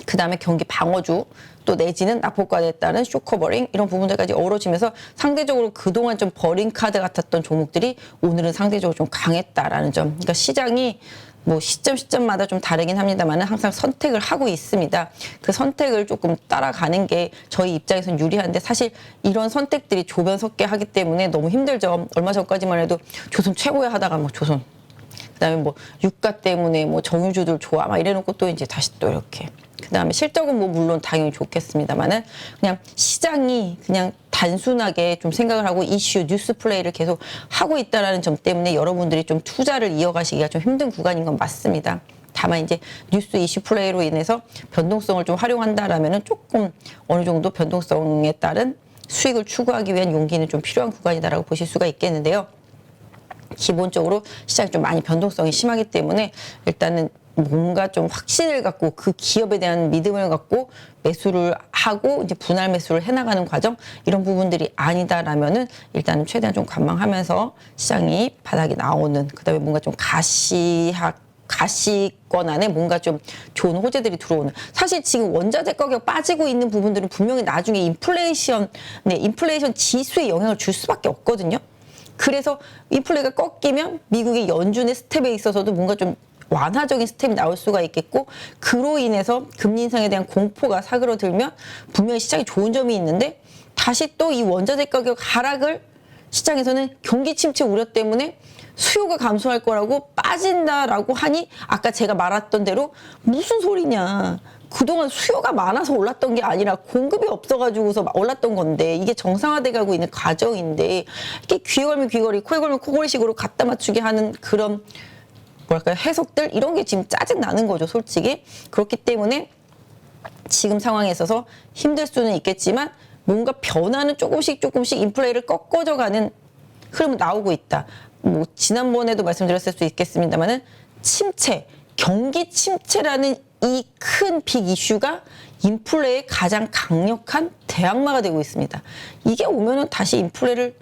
그 다음에 경기 방어주 또 내지는 낙폭과대에 따른 쇼커버링 이런 부분들까지 어우러지면서 상대적으로 그동안 좀 버린 카드 같았던 종목들이 오늘은 상대적으로 좀 강했다라는 점. 그러니까 시장이 뭐 시점마다 좀 다르긴 합니다만은 항상 선택을 하고 있습니다. 그 선택을 조금 따라가는 게 저희 입장에서는 유리한데 사실 이런 선택들이 조변석계 하기 때문에 너무 힘들죠. 얼마 전까지만 해도 조선 최고야 하다가 뭐 조선 그다음에 뭐 유가 때문에 뭐 정유주들 좋아 막 이래놓고 또 이제 다시 또 이렇게 그다음에 실적은 뭐 물론 당연히 좋겠습니다만은 그냥 시장이 그냥 단순하게 좀 생각을 하고 이슈 뉴스 플레이를 계속 하고 있다라는 점 때문에 여러분들이 좀 투자를 이어가시기가 좀 힘든 구간인 건 맞습니다. 다만 이제 뉴스 이슈 플레이로 인해서 변동성을 좀 활용한다라면은 조금 어느 정도 변동성에 따른 수익을 추구하기 위한 용기는 좀 필요한 구간이다라고 보실 수가 있겠는데요. 기본적으로 시장이 좀 많이 변동성이 심하기 때문에 일단은 뭔가 좀 확신을 갖고 그 기업에 대한 믿음을 갖고 매수를 하고 이제 분할 매수를 해나가는 과정 이런 부분들이 아니다라면은 일단은 최대한 좀 관망하면서 시장이 바닥이 나오는 그다음에 뭔가 좀 가시권 안에 뭔가 좀 좋은 호재들이 들어오는 사실 지금 원자재 가격 빠지고 있는 부분들은 분명히 나중에 인플레이션 지수에 영향을 줄 수밖에 없거든요. 그래서 인플레가 꺾이면 미국의 연준의 스텝에 있어서도 뭔가 좀 완화적인 스텝이 나올 수가 있겠고 그로 인해서 금리 인상에 대한 공포가 사그러들면 분명히 시장이 좋은 점이 있는데 다시 또 이 원자재 가격 하락을 시장에서는 경기 침체 우려 때문에 수요가 감소할 거라고 빠진다라고 하니 아까 제가 말했던 대로 무슨 소리냐. 그동안 수요가 많아서 올랐던 게 아니라 공급이 없어가지고서 올랐던 건데 이게 정상화돼 가고 있는 과정인데 이게 귀에 걸면 귀걸이, 코에 걸면 코걸이식으로 갖다 맞추게 하는 그런 뭐랄까요 해석들 이런 게 지금 짜증 나는 거죠 솔직히. 그렇기 때문에 지금 상황에 있어서 힘들 수는 있겠지만 뭔가 변화는 조금씩 인플레이를 꺾어져가는 흐름이 나오고 있다. 뭐 지난번에도 말씀드렸을 수 있겠습니다만은 침체, 경기 침체라는 이 큰 빅 이슈가 인플레의 가장 강력한 대항마가 되고 있습니다. 이게 오면은 다시 인플레를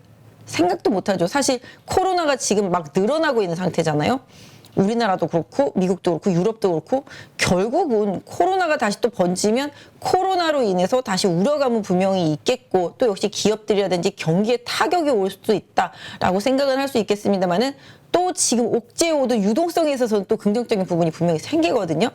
생각도 못하죠. 사실 코로나가 지금 막 늘어나고 있는 상태잖아요. 우리나라도 그렇고 미국도 그렇고 유럽도 그렇고 결국은 코로나가 다시 또 번지면 코로나로 인해서 다시 우려감은 분명히 있겠고 또 역시 기업들이라든지 경기에 타격이 올 수도 있다라고 생각은 할 수 있겠습니다만은 또 지금 옥죄어 오던 유동성에 있어서는 또 긍정적인 부분이 분명히 생기거든요.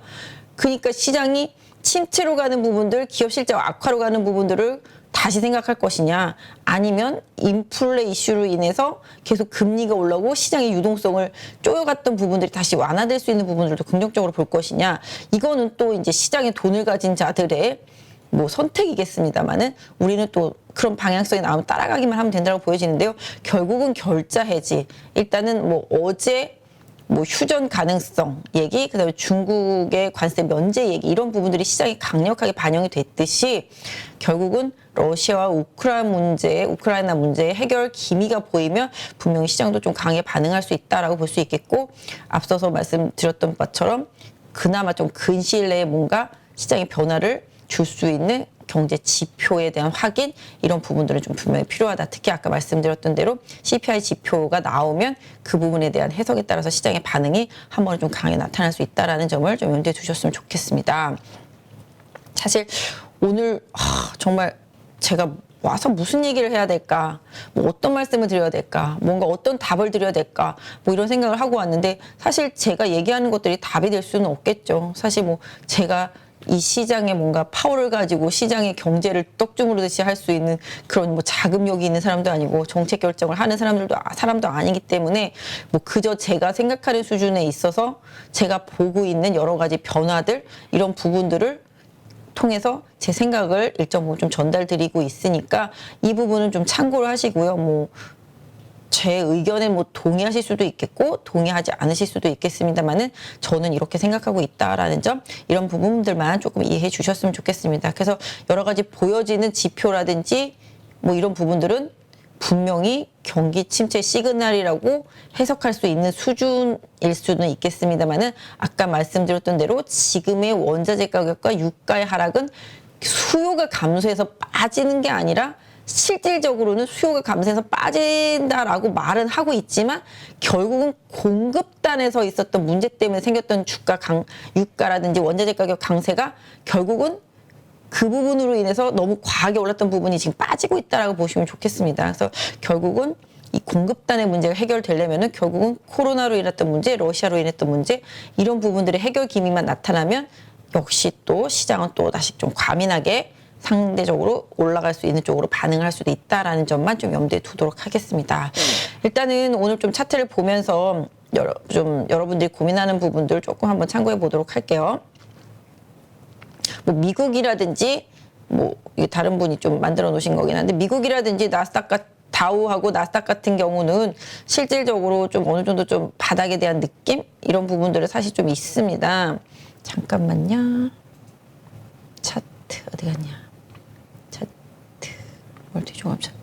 그러니까 시장이 침체로 가는 부분들, 기업 실적 악화로 가는 부분들을 다시 생각할 것이냐 아니면 인플레 이슈로 인해서 계속 금리가 올라오고 시장의 유동성을 쪼여갔던 부분들이 다시 완화될 수 있는 부분들도 긍정적으로 볼 것이냐 이거는 또 이제 시장에 돈을 가진 자들의 뭐 선택이겠습니다만은 우리는 또 그런 방향성이 나오면 따라가기만 하면 된다고 보여지는데요. 결국은 결자 해지 일단은 뭐 어제 뭐 휴전 가능성 얘기, 그다음에 중국의 관세 면제 얘기 이런 부분들이 시장에 강력하게 반영이 됐듯이 결국은 러시아와 우크라이나 문제의 해결 기미가 보이면 분명히 시장도 좀 강하게 반응할 수 있다라고 볼 수 있겠고 앞서서 말씀드렸던 바처럼 그나마 좀 근시일 내에 뭔가 시장의 변화를 줄 수 있는 경제 지표에 대한 확인 이런 부분들은 좀 분명히 필요하다. 특히 아까 말씀드렸던 대로 CPI 지표가 나오면 그 부분에 대한 해석에 따라서 시장의 반응이 한 번에 좀 강하게 나타날 수 있다라는 점을 좀 염두에 두셨으면 좋겠습니다. 사실 오늘 정말 제가 와서 무슨 얘기를 해야 될까, 뭐 어떤 말씀을 드려야 될까, 뭔가 어떤 답을 드려야 될까, 뭐 이런 생각을 하고 왔는데 사실 제가 얘기하는 것들이 답이 될 수는 없겠죠. 사실 뭐 제가 이 시장에 뭔가 파워를 가지고 시장의 경제를 떡주무르듯이 할 수 있는 그런 뭐 자금력이 있는 사람도 아니고 정책 결정을 하는 사람도 아니기 때문에 뭐 그저 제가 생각하는 수준에 있어서 제가 보고 있는 여러 가지 변화들 이런 부분들을 통해서 제 생각을 일정 부분 좀 전달드리고 있으니까 이 부분은 좀 참고를 하시고요. 뭐 제 의견에 뭐 동의하실 수도 있겠고 동의하지 않으실 수도 있겠습니다만은 저는 이렇게 생각하고 있다라는 점 이런 부분들만 조금 이해해 주셨으면 좋겠습니다. 그래서 여러 가지 보여지는 지표라든지 뭐 이런 부분들은 분명히 경기 침체 시그널이라고 해석할 수 있는 수준일 수는 있겠습니다만은 아까 말씀드렸던 대로 지금의 원자재 가격과 유가의 하락은 수요가 감소해서 빠지는 게 아니라 실질적으로는 수요가 감소해서 빠진다라고 말은 하고 있지만 결국은 공급단에서 있었던 문제 때문에 생겼던 유가라든지 원자재 가격 강세가 결국은 그 부분으로 인해서 너무 과하게 올랐던 부분이 지금 빠지고 있다라고 보시면 좋겠습니다. 그래서 결국은 이 공급단의 문제가 해결되려면은 결국은 코로나로 인했던 문제, 러시아로 인했던 문제 이런 부분들의 해결 기미만 나타나면 역시 또 시장은 또 다시 좀 과민하게 상대적으로 올라갈 수 있는 쪽으로 반응을 할 수도 있다라는 점만 좀 염두에 두도록 하겠습니다. 일단은 오늘 좀 차트를 보면서 여러분들이 고민하는 부분들 조금 한번 참고해 보도록 할게요. 뭐 미국이라든지 뭐 다른 분이 좀 만들어 놓으신 거긴 한데 미국이라든지 다우하고 나스닥 같은 경우는 실질적으로 좀 어느 정도 좀 바닥에 대한 느낌 이런 부분들은 사실 좀 있습니다. 잠깐만요. 차트 어디 갔냐? 차트 멀티 종합 차트.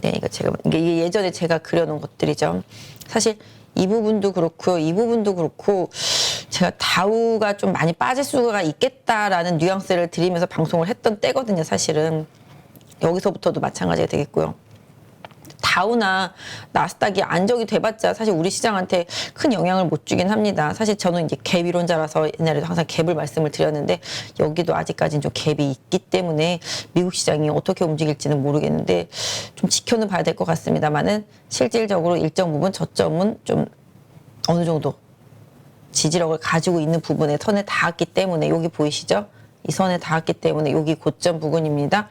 네, 이게 예전에 제가 그려놓은 것들이죠. 사실 이 부분도 그렇고요. 이 부분도 그렇고 제가 다우가 좀 많이 빠질 수가 있겠다라는 뉘앙스를 드리면서 방송을 했던 때거든요. 사실은 여기서부터도 마찬가지가 되겠고요. 다우나 나스닥이 안정이 돼봤자 사실 우리 시장한테 큰 영향을 못 주긴 합니다. 사실 저는 이제 갭 이론자라서 옛날에도 항상 갭을 말씀을 드렸는데 여기도 아직까지는 좀 갭이 있기 때문에 미국 시장이 어떻게 움직일지는 모르겠는데 좀 지켜는 봐야 될 것 같습니다만은 실질적으로 일정 부분 저점은 좀 어느 정도 지지력을 가지고 있는 부분에 선에 닿았기 때문에 여기 보이시죠? 이 선에 닿았기 때문에 여기 고점 부분입니다.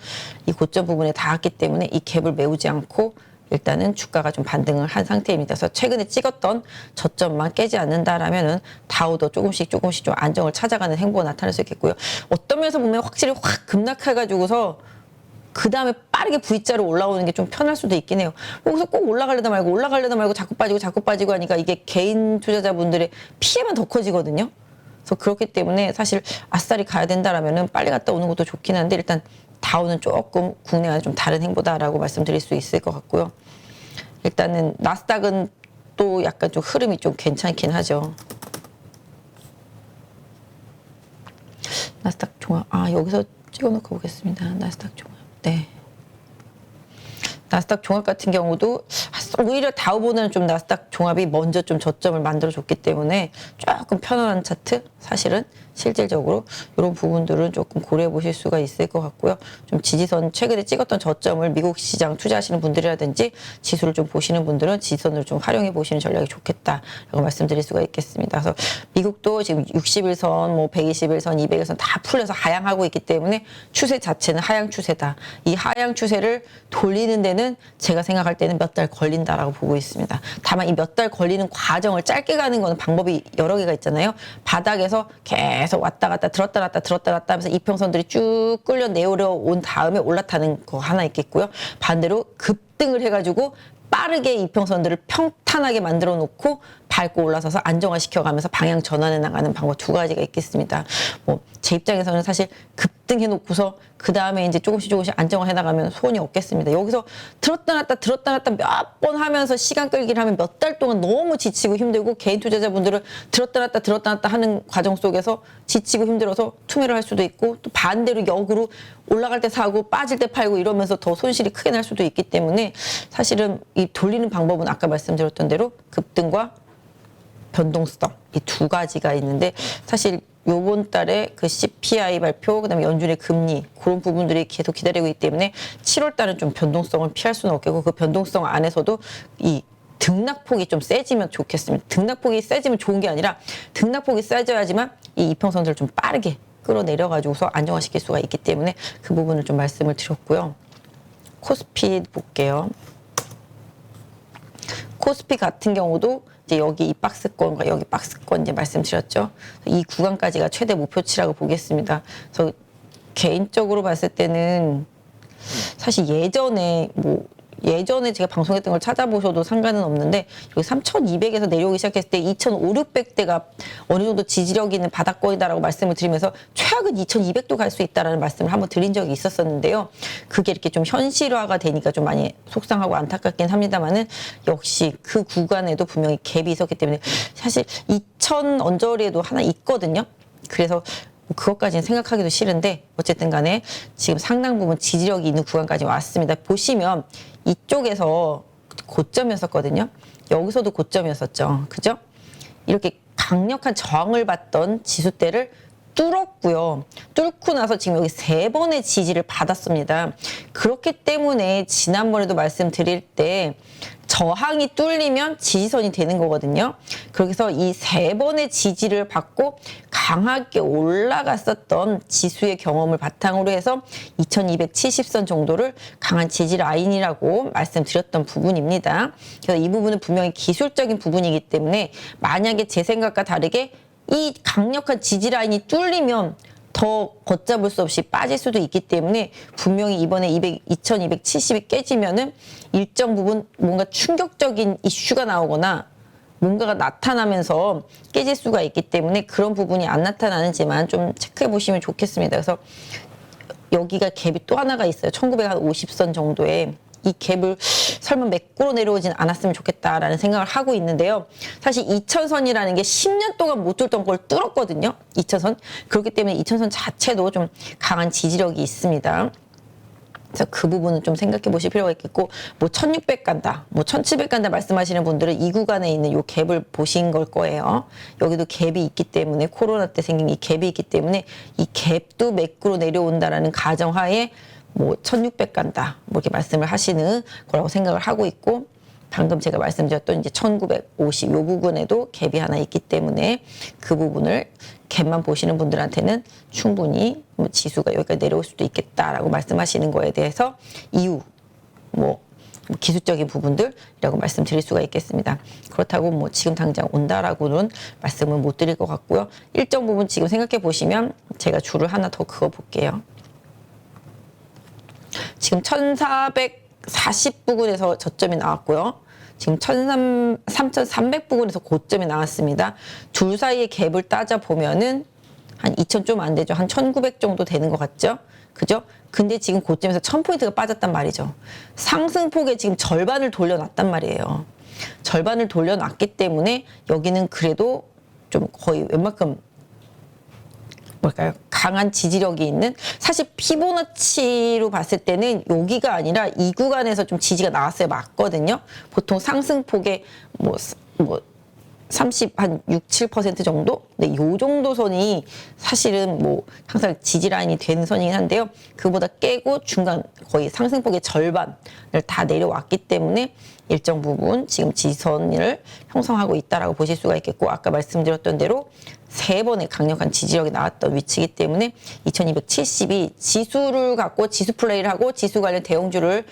이 고점 부분에 닿았기 때문에 이 갭을 메우지 않고 일단은 주가가 좀 반등을 한 상태입니다. 그래서 최근에 찍었던 저점만 깨지 않는다라면은 다우도 조금씩 좀 안정을 찾아가는 행보가 나타날 수 있겠고요. 어떤 면에서 보면 확실히 확 급락해가지고서 그 다음에 빠르게 V자로 올라오는 게 좀 편할 수도 있긴 해요. 여기서 꼭 올라가려다 말고 자꾸 빠지고 하니까 이게 개인 투자자분들의 피해만 더 커지거든요. 그래서 그렇기 때문에 사실 아싸리 가야 된다라면은 빨리 갔다 오는 것도 좋긴 한데 일단 다우는 조금 국내와는 좀 다른 행보다라고 말씀드릴 수 있을 것 같고요. 일단은 나스닥은 또 약간 좀 흐름이 좀 괜찮긴 하죠. 나스닥 종합 여기서 찍어놓고 보겠습니다. 나스닥 종합. 네. 나스닥 종합 같은 경우도 오히려 다우보다는 좀 나스닥 종합이 먼저 좀 저점을 만들어줬기 때문에 조금 편안한 차트 사실은 실질적으로 이런 부분들은 조금 고려해 보실 수가 있을 것 같고요. 좀 지지선 최근에 찍었던 저점을 미국 시장 투자하시는 분들이라든지 지수를 좀 보시는 분들은 지지선을 좀 활용해 보시는 전략이 좋겠다라고 말씀드릴 수가 있겠습니다. 그래서 미국도 지금 60일선, 뭐 121선, 200일선 다 풀려서 하향하고 있기 때문에 추세 자체는 하향 추세다. 이 하향 추세를 돌리는 데는 제가 생각할 때는 몇 달 걸린다라고 보고 있습니다. 다만 이 몇 달 걸리는 과정을 짧게 가는 거는 방법이 여러 개가 있잖아요. 바닥에서 계속 왔다 갔다 들었다 놨다 하면서 이평선들이 쭉 끌려 내려온 다음에 올라타는 거 하나 있겠고요. 반대로 급등을 해가지고 빠르게 이평선들을 탄탄하게 만들어 놓고 밟고 올라서서 안정화시켜가면서 방향 전환해 나가는 방법 두 가지가 있겠습니다. 뭐 제 입장에서는 사실 급등해 놓고서 그 다음에 이제 조금씩 안정화해 나가면 소원이 없겠습니다. 여기서 들었다 놨다 몇 번 하면서 시간 끌기를 하면 몇 달 동안 너무 지치고 힘들고, 개인 투자자분들은 들었다 놨다 하는 과정 속에서 지치고 힘들어서 투매를 할 수도 있고, 또 반대로 역으로 올라갈 때 사고 빠질 때 팔고 이러면서 더 손실이 크게 날 수도 있기 때문에, 사실은 이 돌리는 방법은 아까 말씀드렸던 대로 급등과 변동성 이 두 가지가 있는데, 사실 요번 달에 그 CPI 발표, 그다음에 연준의 금리, 그런 부분들이 계속 기다리고 있기 때문에 7월 달은 좀 변동성을 피할 수는 없겠고, 그 변동성 안에서도 이 등락폭이 좀 세지면 좋겠습니다. 등락폭이 세지면 좋은 게 아니라, 등락폭이 세져야지만 이 이평선들을 좀 빠르게 끌어내려가지고서 안정화시킬 수가 있기 때문에 그 부분을 좀 말씀을 드렸고요. 코스피 볼게요. 코스피 같은 경우도 이제 여기 이 박스권과 여기 박스권 이제 말씀드렸죠. 이 구간까지가 최대 목표치라고 보겠습니다. 그래서 개인적으로 봤을 때는 사실 예전에 제가 방송했던 걸 찾아보셔도 상관은 없는데, 여기 3,200에서 내려오기 시작했을 때 2,500~600대가 어느 정도 지지력 있는 바닥권이다라고 말씀을 드리면서 최악은 2,200도 갈 수 있다라는 말씀을 한번 드린 적이 있었었는데요. 그게 이렇게 좀 현실화가 되니까 좀 많이 속상하고 안타깝긴 합니다만은, 역시 그 구간에도 분명히 갭이 있었기 때문에 사실 2,000 언저리에도 하나 있거든요. 그래서 그것까지는 생각하기도 싫은데, 어쨌든 간에 지금 상당 부분 지지력이 있는 구간까지 왔습니다. 보시면 이쪽에서 고점이었었거든요. 여기서도 고점이었었죠. 그죠? 이렇게 강력한 저항을 받던 지수대를 뚫었고요. 뚫고 나서 지금 여기 3번의 지지를 받았습니다. 그렇기 때문에 지난번에도 말씀드릴 때 저항이 뚫리면 지지선이 되는 거거든요. 그래서 이 3번의 지지를 받고 강하게 올라갔었던 지수의 경험을 바탕으로 해서 2270선 정도를 강한 지지 라인이라고 말씀드렸던 부분입니다. 그래서 이 부분은 분명히 기술적인 부분이기 때문에, 만약에 제 생각과 다르게 이 강력한 지지 라인이 뚫리면 더 걷잡을 수 없이 빠질 수도 있기 때문에, 분명히 이번에 2270이 깨지면은 일정 부분 뭔가 충격적인 이슈가 나오거나 뭔가가 나타나면서 깨질 수가 있기 때문에, 그런 부분이 안 나타나는지만 좀 체크해 보시면 좋겠습니다. 그래서 여기가 갭이 또 하나가 있어요. 1950선 정도에. 이 갭을 설마 매꾸로 내려오진 않았으면 좋겠다라는 생각을 하고 있는데요. 사실 2000선이라는 게 10년 동안 못 뚫던 걸 뚫었거든요. 2000선. 그렇기 때문에 2000선 자체도 좀 강한 지지력이 있습니다. 그래서 그 부분은 좀 생각해 보실 필요가 있겠고, 뭐 1600 간다, 뭐 1700 간다 말씀하시는 분들은 이 구간에 있는 요 갭을 보신 걸 거예요. 여기도 갭이 있기 때문에, 코로나 때 생긴 이 갭이 있기 때문에 이 갭도 매꾸로 내려온다라는 가정하에 뭐 1600 간다, 뭐 이렇게 말씀을 하시는 거라고 생각을 하고 있고, 방금 제가 말씀드렸던 이제 1950 요 부분에도 갭이 하나 있기 때문에, 그 부분을 갭만 보시는 분들한테는 충분히 뭐 지수가 여기까지 내려올 수도 있겠다라고 말씀하시는 거에 대해서 이유, 뭐 기술적인 부분들이라고 말씀드릴 수가 있겠습니다. 그렇다고 뭐 지금 당장 온다라고는 말씀을 못 드릴 것 같고요. 일정 부분 지금 생각해 보시면, 제가 줄을 하나 더 그어 볼게요. 지금 1440 부근에서 저점이 나왔고요. 지금 3300 부근에서 고점이 나왔습니다. 둘 사이의 갭을 따져보면은 한 2000 좀 안 되죠. 한 1900 정도 되는 것 같죠? 그죠? 근데 지금 고점에서 1000포인트가 빠졌단 말이죠. 상승폭의 지금 절반을 돌려놨단 말이에요. 절반을 돌려놨기 때문에 여기는 그래도 좀 거의 웬만큼 뭘까요? 강한 지지력이 있는, 사실 피보나치로 봤을 때는 여기가 아니라 이 구간에서 좀 지지가 나왔어야 맞거든요. 보통 상승폭의 뭐 30, 한 6, 7% 정도? 네, 요 정도 선이 사실은 뭐 항상 지지 라인이 되는 선이긴 한데요. 그보다 깨고 중간 거의 상승폭의 절반을 다 내려왔기 때문에 일정 부분 지금 지지선을 형성하고 있다라고 보실 수가 있겠고, 아까 말씀드렸던 대로 3번의 강력한 지지력이 나왔던 위치이기 때문에 2270이 지수를 갖고 지수 플레이를 하고 지수 관련 대형주를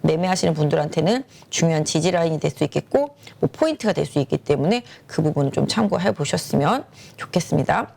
매매하시는 분들한테는 중요한 지지 라인이 될 수 있겠고, 뭐 포인트가 될 수 있기 때문에 그 부분을 좀 참고해 보셨으면 좋겠습니다.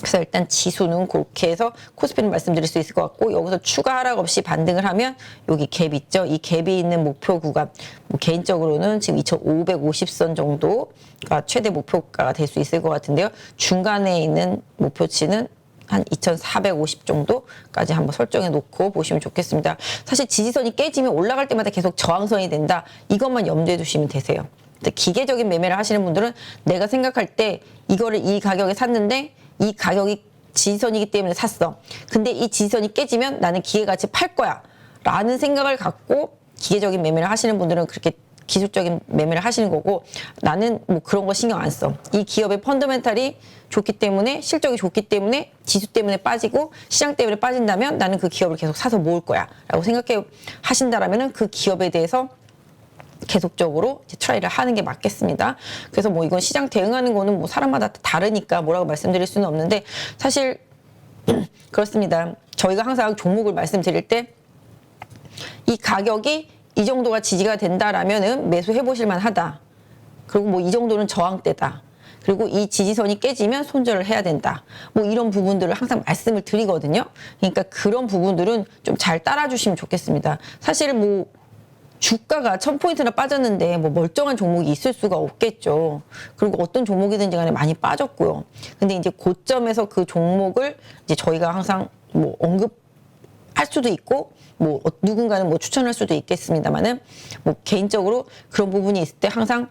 그래서 일단 지수는 그렇게 해서 코스피는 말씀드릴 수 있을 것 같고, 여기서 추가 하락 없이 반등을 하면 여기 갭 있죠. 이 갭이 있는 목표 구간, 뭐 개인적으로는 지금 2,550선 정도가 최대 목표가가 될 수 있을 것 같은데요. 중간에 있는 목표치는 한 2,450 정도까지 한번 설정해 놓고 보시면 좋겠습니다. 사실 지지선이 깨지면 올라갈 때마다 계속 저항선이 된다. 이것만 염두에 두시면 되세요. 기계적인 매매를 하시는 분들은 내가 생각할 때 이거를 이 가격에 샀는데 이 가격이 지지선이기 때문에 샀어. 근데 이 지지선이 깨지면 나는 기계같이 팔 거야. 라는 생각을 갖고 기계적인 매매를 하시는 분들은 그렇게 기술적인 매매를 하시는 거고, 나는 뭐 그런 거 신경 안 써. 이 기업의 펀더멘탈이 좋기 때문에, 실적이 좋기 때문에, 지수 때문에 빠지고 시장 때문에 빠진다면 나는 그 기업을 계속 사서 모을 거야 라고 생각해 하신다라면 그 기업에 대해서 계속적으로 트라이를 하는 게 맞겠습니다. 그래서 뭐 이건 시장 대응하는 거는 뭐 사람마다 다르니까 뭐라고 말씀드릴 수는 없는데, 사실 그렇습니다. 저희가 항상 종목을 말씀드릴 때 이 가격이 이 정도가 지지가 된다라면은 매수해 보실 만하다. 그리고 뭐 이 정도는 저항대다. 그리고 이 지지선이 깨지면 손절을 해야 된다. 뭐 이런 부분들을 항상 말씀을 드리거든요. 그러니까 그런 부분들은 좀 잘 따라주시면 좋겠습니다. 사실 뭐 주가가 1000포인트나 빠졌는데 뭐 멀쩡한 종목이 있을 수가 없겠죠. 그리고 어떤 종목이든지 간에 많이 빠졌고요. 근데 이제 고점에서 그 종목을 이제 저희가 항상 뭐 언급할 수도 있고, 뭐 누군가는 뭐 추천할 수도 있겠습니다만은, 뭐 개인적으로 그런 부분이 있을 때 항상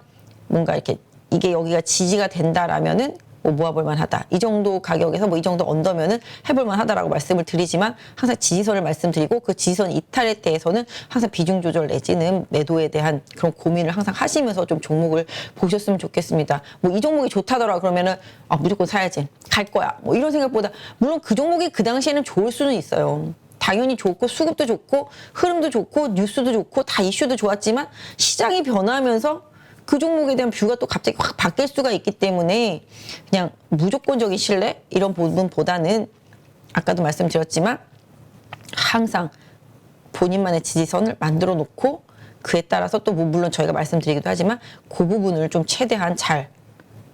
뭔가 이렇게 이게 여기가 지지가 된다라면은 뭐 모아볼 만하다. 이 정도 가격에서 뭐 이 정도 언더면은 해볼 만하다라고 말씀을 드리지만, 항상 지지선을 말씀드리고 그 지지선 이탈에 대해서는 항상 비중 조절 내지는 매도에 대한 그런 고민을 항상 하시면서 좀 종목을 보셨으면 좋겠습니다. 뭐 이 종목이 좋다더라 그러면은 무조건 사야지, 갈 거야, 뭐 이런 생각보다, 물론 그 종목이 그 당시에는 좋을 수는 있어요. 당연히 좋고 수급도 좋고 흐름도 좋고 뉴스도 좋고 다 이슈도 좋았지만 시장이 변하면서 그 종목에 대한 뷰가 또 갑자기 확 바뀔 수가 있기 때문에 그냥 무조건적인 신뢰 이런 부분보다는 아까도 말씀드렸지만 항상 본인만의 지지선을 만들어 놓고 그에 따라서 또 뭐 물론 저희가 말씀드리기도 하지만 그 부분을 좀 최대한 잘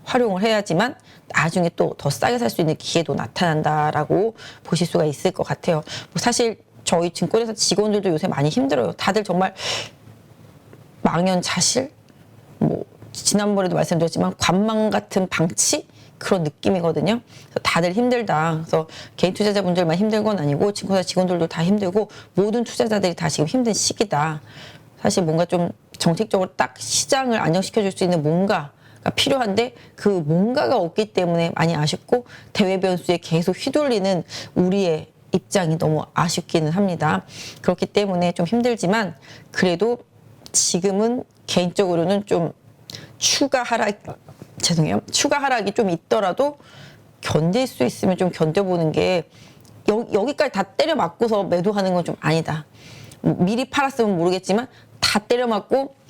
활용을 해야지만 나중에 또 더 싸게 살 수 있는 기회도 나타난다라고 보실 수가 있을 것 같아요. 뭐 사실 저희 증권회사 직원들도 요새 많이 힘들어요. 다들 정말 망연자실, 뭐 지난번에도 말씀드렸지만 관망 같은 방치 그런 느낌이거든요. 그래서 다들 힘들다. 그래서 개인 투자자분들만 힘든 건 아니고 증권회사 직원들도 다 힘들고 모든 투자자들이 다 지금 힘든 시기다. 사실 뭔가 좀 정책적으로 딱 시장을 안정시켜 줄 수 있는 뭔가 필요한데 그 뭔가가 없기 때문에 많이 아쉽고, 대외 변수에 계속 휘둘리는 우리의 입장이 너무 아쉽기는 합니다. 그렇기 때문에 좀 힘들지만 그래도 지금은 개인적으로는 좀 추가 하락이 좀 있더라도 견딜 수 있으면 좀 견뎌보는 게, 여기까지 다 때려 맞고서 매도하는 건 좀 아니다. 미리 팔았으면 모르겠지만 다 때려 맞고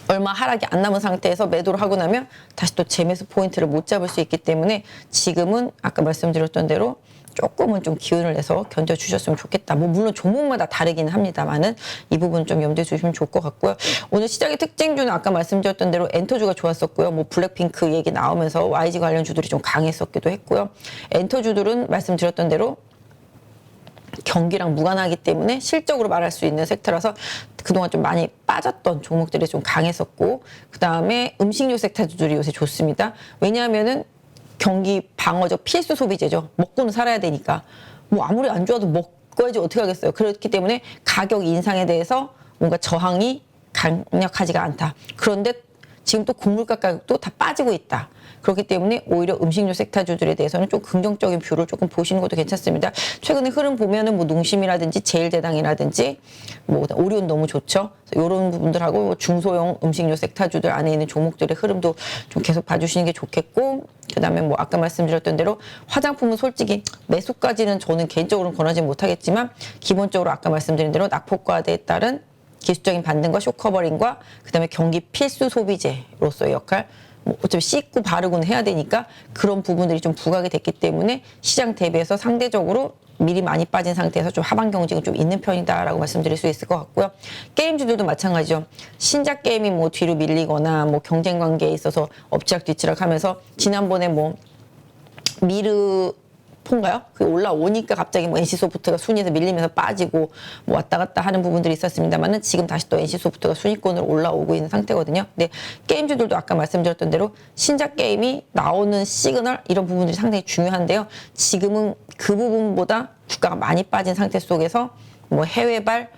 얼마 하락이 안 남은 상태에서 매도를 하고 나면 다시 또 재매수 포인트를 못 잡을 수 있기 때문에 지금은 아까 말씀드렸던 대로 조금은 좀 기운을 내서 견뎌주셨으면 좋겠다. 뭐 물론 종목마다 다르기는 합니다만은 이 부분 좀 염두에 두시면 좋을 것 같고요. 오늘 시장의 특징주는 아까 말씀드렸던 대로 엔터주가 좋았었고요. 뭐 블랙핑크 얘기 나오면서 YG 관련 주들이 좀 강했었기도 했고요. 엔터주들은 말씀드렸던 대로 경기랑 무관하기 때문에 실적으로 말할 수 있는 섹터라서 그동안 좀 많이 빠졌던 종목들이 좀 강했었고, 그 다음에 음식료 섹터들이 요새 좋습니다. 왜냐하면은 경기 방어적 필수 소비재죠. 먹고는 살아야 되니까. 뭐 아무리 안 좋아도 먹어야지 어떻게 하겠어요. 그렇기 때문에 가격 인상에 대해서 뭔가 저항이 강력하지가 않다. 그런데 지금 또 곡물가 가격도 다 빠지고 있다. 그렇기 때문에 오히려 음식료 섹터주들에 대해서는 좀 긍정적인 뷰를 조금 보시는 것도 괜찮습니다. 최근에 흐름 보면은 뭐 농심이라든지 제일대당이라든지 뭐 오리온 너무 좋죠. 이런 부분들하고 뭐 중소형 음식료 섹터주들 안에 있는 종목들의 흐름도 좀 계속 봐주시는 게 좋겠고, 그다음에 뭐 아까 말씀드렸던 대로 화장품은 솔직히 매수까지는 저는 개인적으로는 권하지 못하겠지만 기본적으로 아까 말씀드린 대로 낙폭과대에 따른 기술적인 반등과 쇼커버링과 그다음에 경기 필수 소비재로서의 역할, 뭐 어차피 씻고 바르고는 해야 되니까 그런 부분들이 좀 부각이 됐기 때문에 시장 대비해서 상대적으로 미리 많이 빠진 상태에서 좀 하방 경직은 좀 있는 편이다라고 말씀드릴 수 있을 것 같고요. 게임주들도 마찬가지죠. 신작 게임이 뭐 뒤로 밀리거나 뭐 경쟁 관계에 있어서 엎치락 뒤치락 하면서 지난번에 뭐 미르폰가요? 그 올라오니까 갑자기 뭐 NC소프트가 순위에서 밀리면서 빠지고 뭐 왔다 갔다 하는 부분들이 있었습니다만은 지금 다시 또 NC소프트가 순위권으로 올라오고 있는 상태거든요. 근데 게임주들도 아까 말씀드렸던 대로 신작 게임이 나오는 시그널 이런 부분들이 상당히 중요한데요. 지금은 그 부분보다 주가가 많이 빠진 상태 속에서 뭐 해외발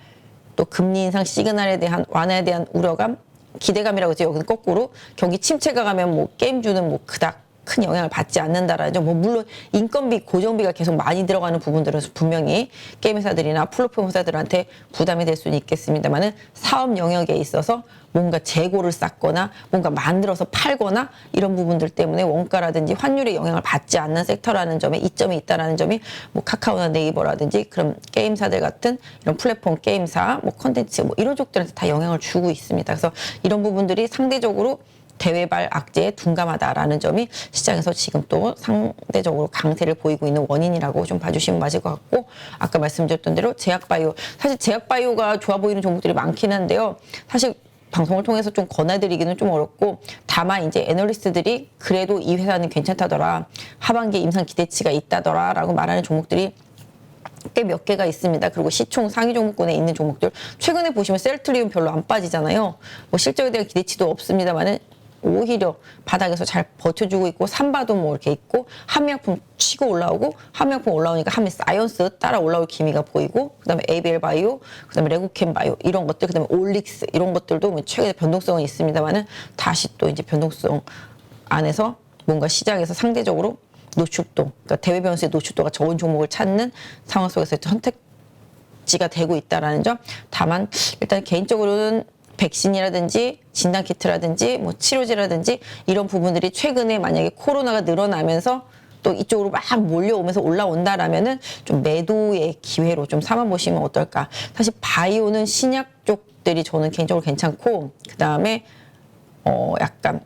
또 금리 인상 시그널에 대한 완화에 대한 우려감, 기대감이라고 하죠. 여기는 거꾸로 경기 침체가 가면 뭐 게임주는 뭐 그닥 큰 영향을 받지 않는다라는 점. 뭐 물론 인건비, 고정비가 계속 많이 들어가는 부분들은 분명히 게임 회사들이나 플랫폼 회사들한테 부담이 될 수는 있겠습니다만은 사업 영역에 있어서 뭔가 재고를 쌓거나 뭔가 만들어서 팔거나 이런 부분들 때문에 원가라든지 환율의 영향을 받지 않는 섹터라는 점에 이점이 있다라는 점이 뭐 카카오나 네이버라든지 그런 게임사들 같은 이런 플랫폼 게임사, 뭐 콘텐츠 뭐 이런 쪽들한테 다 영향을 주고 있습니다. 그래서 이런 부분들이 상대적으로 대외발 악재에 둔감하다라는 점이 시장에서 지금 또 상대적으로 강세를 보이고 있는 원인이라고 좀 봐주시면 맞을 것 같고, 아까 말씀드렸던 대로 제약바이오, 사실 제약바이오가 좋아 보이는 종목들이 많긴 한데요. 사실 방송을 통해서 좀 권해드리기는 좀 어렵고, 다만 이제 애널리스트들이 그래도 이 회사는 괜찮다더라, 하반기에 임상 기대치가 있다더라 라고 말하는 종목들이 꽤 몇 개가 있습니다. 그리고 시총 상위 종목군에 있는 종목들, 최근에 보시면 셀트리온 별로 안 빠지잖아요. 뭐 실적에 대한 기대치도 없습니다만은 오히려 바닥에서 잘 버텨주고 있고, 삼바도 뭐 이렇게 있고, 한미약품 치고 올라오고, 한미약품 올라오니까 한미사이언스 따라 올라올 기미가 보이고, 그다음에 ABL 바이오, 그다음에 레고캠 바이오 이런 것들, 그다음에 올릭스 이런 것들도 뭐 최근에 변동성은 있습니다만은 다시 또 이제 변동성 안에서 뭔가 시장에서 상대적으로 노출도, 그러니까 대외 변수의 노출도가 적은 종목을 찾는 상황 속에서 선택지가 되고 있다라는 점. 다만 일단 개인적으로는 백신이라든지 진단키트라든지 뭐 치료제라든지 이런 부분들이 최근에 만약에 코로나가 늘어나면서 또 이쪽으로 막 몰려오면서 올라온다라면은 좀 매도의 기회로 좀 삼아보시면 어떨까. 사실 바이오는 신약 쪽들이 저는 개인적으로 괜찮고, 그 다음에 약간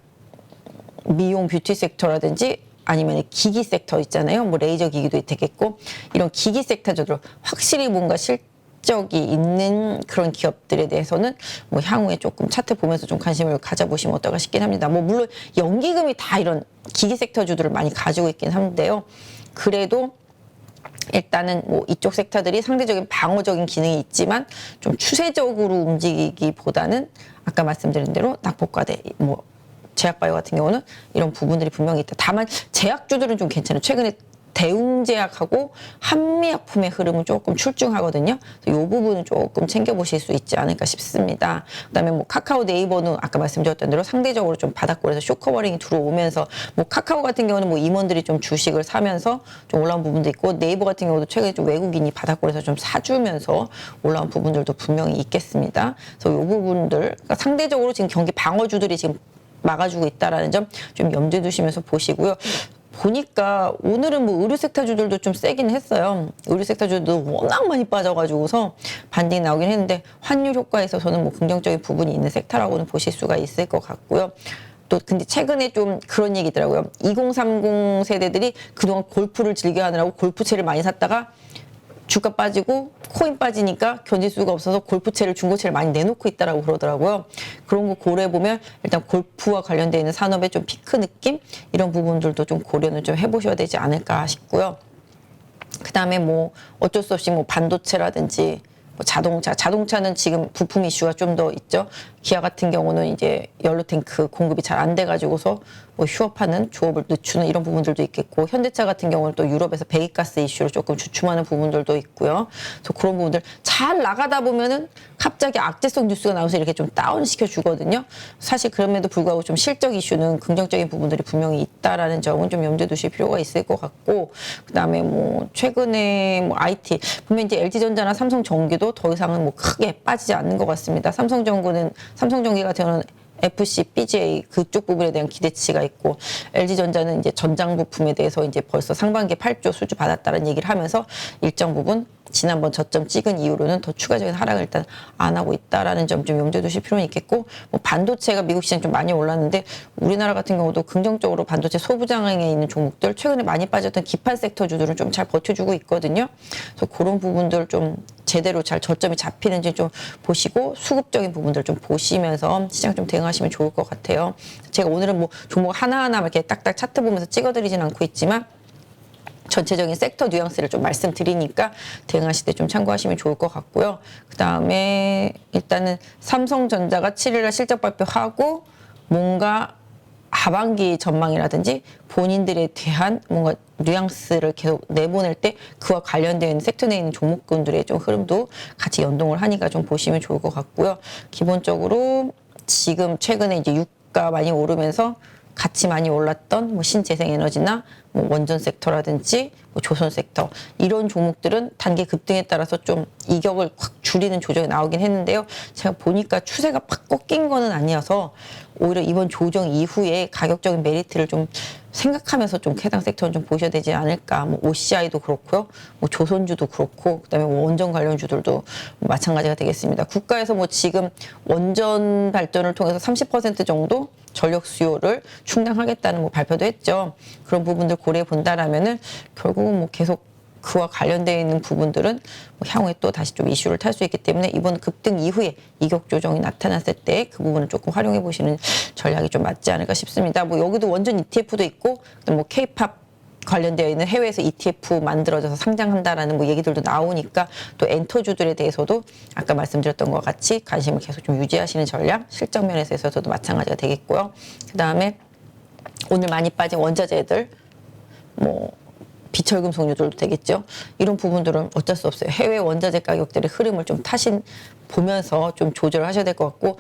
미용 뷰티 섹터라든지 아니면 기기 섹터 있잖아요. 뭐 레이저 기기도 되겠고, 이런 기기 섹터들도 확실히 뭔가 실적이 있는 그런 기업들에 대해서는 뭐 향후에 조금 차트 보면서 좀 관심을 가져보시면 어떨까 싶긴 합니다. 뭐 물론 연기금이 다 이런 기기 섹터주들을 많이 가지고 있긴 한데요. 그래도 일단은 뭐 이쪽 섹터들이 상대적인 방어적인 기능이 있지만 좀 추세적으로 움직이기보다는 아까 말씀드린 대로 낙폭과대, 뭐 제약바이오 같은 경우는 이런 부분들이 분명히 있다. 다만 제약주들은 좀 괜찮아요. 최근에 대웅제약하고 한미약품의 흐름은 조금 출중하거든요. 이 부분은 조금 챙겨보실 수 있지 않을까 싶습니다. 그다음에 뭐 카카오 네이버는 아까 말씀드렸던 대로 상대적으로 좀 바닥권에서 쇼커버링이 들어오면서, 뭐 카카오 같은 경우는 뭐 임원들이 좀 주식을 사면서 좀 올라온 부분도 있고, 네이버 같은 경우도 최근에 좀 외국인이 바닥권에서 좀 사주면서 올라온 부분들도 분명히 있겠습니다. 그래서 이 부분들, 그러니까 상대적으로 지금 경기 방어주들이 지금 막아주고 있다라는 점 좀 염두에 두시면서 보시고요. 보니까 오늘은 뭐 의류 섹터주들도 좀 세긴 했어요. 의류 섹터주도 워낙 많이 빠져가지고서 반등이 나오긴 했는데, 환율 효과에 있어서는 뭐 긍정적인 부분이 있는 섹터라고는 보실 수가 있을 것 같고요. 또 근데 최근에 좀 그런 얘기 있더라고요. 2030 세대들이 그동안 골프를 즐겨 하느라고 골프채를 많이 샀다가 주가 빠지고 코인 빠지니까 견딜 수가 없어서 골프채를, 중고채를 많이 내놓고 있다라고 그러더라고요. 그런 거 고려해보면 일단 골프와 관련되어 있는 산업의 좀 피크 느낌, 이런 부분들도 좀 고려는 좀 해보셔야 되지 않을까 싶고요. 그 다음에 뭐 어쩔 수 없이 뭐 반도체라든지 뭐 자동차는 지금 부품 이슈가 좀 더 있죠. 기아 같은 경우는 이제 연료 탱크 공급이 잘 안 돼가지고서 뭐 휴업하는, 조업을 늦추는 이런 부분들도 있겠고, 현대차 같은 경우는 또 유럽에서 배기가스 이슈로 조금 주춤하는 부분들도 있고요. 그래서 그런 부분들 잘 나가다 보면은 갑자기 악재성 뉴스가 나오면서 이렇게 좀 다운시켜 주거든요. 사실 그럼에도 불구하고 좀 실적 이슈는 긍정적인 부분들이 분명히 있다라는 점은 좀 염두에 두실 필요가 있을 것 같고, 그다음에 뭐 최근에 뭐 IT 보면 이제 LG전자나 삼성전기도 더 이상은 뭐 크게 빠지지 않는 것 같습니다. 삼성전기 같은 경우는 FC, BGA 그쪽 부분에 대한 기대치가 있고, LG전자는 이제 전장 부품에 대해서 이제 벌써 상반기에 8조 수주 받았다는 얘기를 하면서 일정 부분 지난번 저점 찍은 이후로는 더 추가적인 하락을 일단 안 하고 있다라는 점 좀 염두에 두실 필요는 있겠고, 뭐 반도체가 미국 시장 좀 많이 올랐는데 우리나라 같은 경우도 긍정적으로 반도체 소부장에 있는 종목들, 최근에 많이 빠졌던 기판 섹터주들은 좀 잘 버텨주고 있거든요. 그래서 그런 부분들 좀 제대로 잘 저점이 잡히는지 좀 보시고, 수급적인 부분들 좀 보시면서 시장 좀 대응하시면 좋을 것 같아요. 제가 오늘은 뭐 종목 하나하나 이렇게 딱딱 차트 보면서 찍어드리진 않고 있지만, 전체적인 섹터 뉘앙스를 좀 말씀드리니까 대응하실 때 좀 참고하시면 좋을 것 같고요. 그 다음에 일단은 삼성전자가 7일날 실적 발표하고 뭔가 하반기 전망이라든지 본인들에 대한 뭔가 뉘앙스를 계속 내보낼 때 그와 관련되어 있는 섹터 내에 있는 종목군들의 좀 흐름도 같이 연동을 하니까 좀 보시면 좋을 것 같고요. 기본적으로 지금 최근에 이제 유가 많이 오르면서 같이 많이 올랐던 뭐 신재생에너지나 뭐 원전 섹터라든지 뭐 조선 섹터 이런 종목들은 단기 급등에 따라서 좀 이격을 확 줄이는 조정이 나오긴 했는데요. 제가 보니까 추세가 팍 꺾인 거는 아니어서 오히려 이번 조정 이후에 가격적인 메리트를 좀 생각하면서 좀 해당 섹터는 좀 보셔야 되지 않을까. 뭐 OCI도 그렇고요. 뭐 조선주도 그렇고 그다음에 뭐 원전 관련주들도 마찬가지가 되겠습니다. 국가에서 뭐 지금 원전 발전을 통해서 30% 정도 전력 수요를 충당하겠다는 뭐 발표도 했죠. 그런 부분들 고려해 본다라면은 결국은 뭐 계속 그와 관련되어 있는 부분들은 뭐 향후에 또 다시 좀 이슈를 탈 수 있기 때문에 이번 급등 이후에 이격 조정이 나타났을 때 그 부분을 조금 활용해 보시는 전략이 좀 맞지 않을까 싶습니다. 뭐 여기도 원전 ETF도 있고 뭐 K-팝 관련되어 있는 해외에서 ETF 만들어져서 상장한다라는 뭐 얘기들도 나오니까 또 엔터주들에 대해서도 아까 말씀드렸던 것 같이 관심을 계속 좀 유지하시는 전략, 실적 면에서 있어서도 마찬가지가 되겠고요. 그 다음에 오늘 많이 빠진 원자재들, 뭐 비철금속류들도 되겠죠. 이런 부분들은 어쩔 수 없어요. 해외 원자재 가격들의 흐름을 좀 보면서 좀 조절을 하셔야 될 것 같고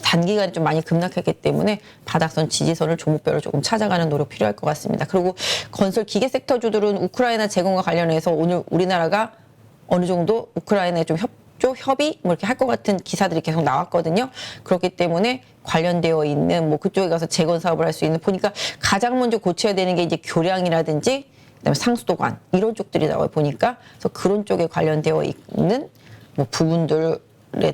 단기간에 좀 많이 급락했기 때문에 바닥선 지지선을 종목별로 조금 찾아가는 노력 필요할 것 같습니다. 그리고 건설 기계 섹터주들은 우크라이나 재건과 관련해서 오늘 우리나라가 어느 정도 우크라이나에 좀 협의 뭐 이렇게 할 것 같은 기사들이 계속 나왔거든요. 그렇기 때문에 관련되어 있는 뭐 그쪽에 가서 재건 사업을 할 수 있는 보니까 가장 먼저 고쳐야 되는 게 이제 교량이라든지 그다음에 상수도관 이런 쪽들이 나와 보니까 그래서 그런 쪽에 관련되어 있는 뭐 부분들에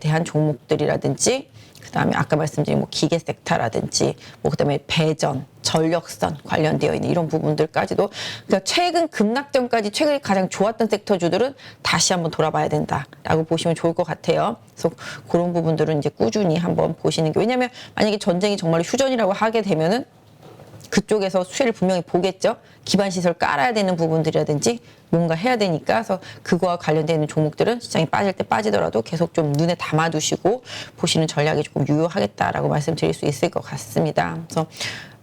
대한 종목들이라든지 그다음에 아까 말씀드린 뭐 기계 섹터라든지 뭐 그다음에 배전, 전력선 관련되어 있는 이런 부분들까지도 그러니까 최근 급락 전까지 최근에 가장 좋았던 섹터주들은 다시 한번 돌아봐야 된다라고 보시면 좋을 것 같아요. 그래서 그런 부분들은 이제 꾸준히 한번 보시는 게 왜냐하면 만약에 전쟁이 정말 휴전이라고 하게 되면은 그쪽에서 수혜를 분명히 보겠죠. 기반 시설 깔아야 되는 부분들이라든지 뭔가 해야 되니까 그래서 그거와 관련되는 종목들은 시장이 빠질 때 빠지더라도 계속 좀 눈에 담아두시고 보시는 전략이 조금 유효하겠다라고 말씀드릴 수 있을 것 같습니다. 그래서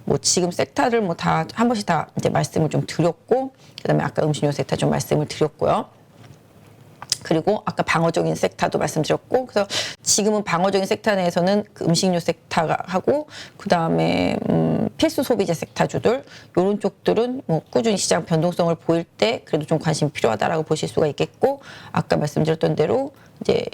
뭐 지금 섹터를 뭐 다 한 번씩 다 이제 말씀을 좀 드렸고 그다음에 아까 음식료 섹터 좀 말씀을 드렸고요. 그리고 아까 방어적인 섹터도 말씀드렸고 그래서 지금은 방어적인 섹터 내에서는 그 음식료 섹터하고 그다음에 필수 소비재 섹터주들 이런 쪽들은 뭐 꾸준히 시장 변동성을 보일 때 그래도 좀 관심이 필요하다라고 보실 수가 있겠고 아까 말씀드렸던 대로 이제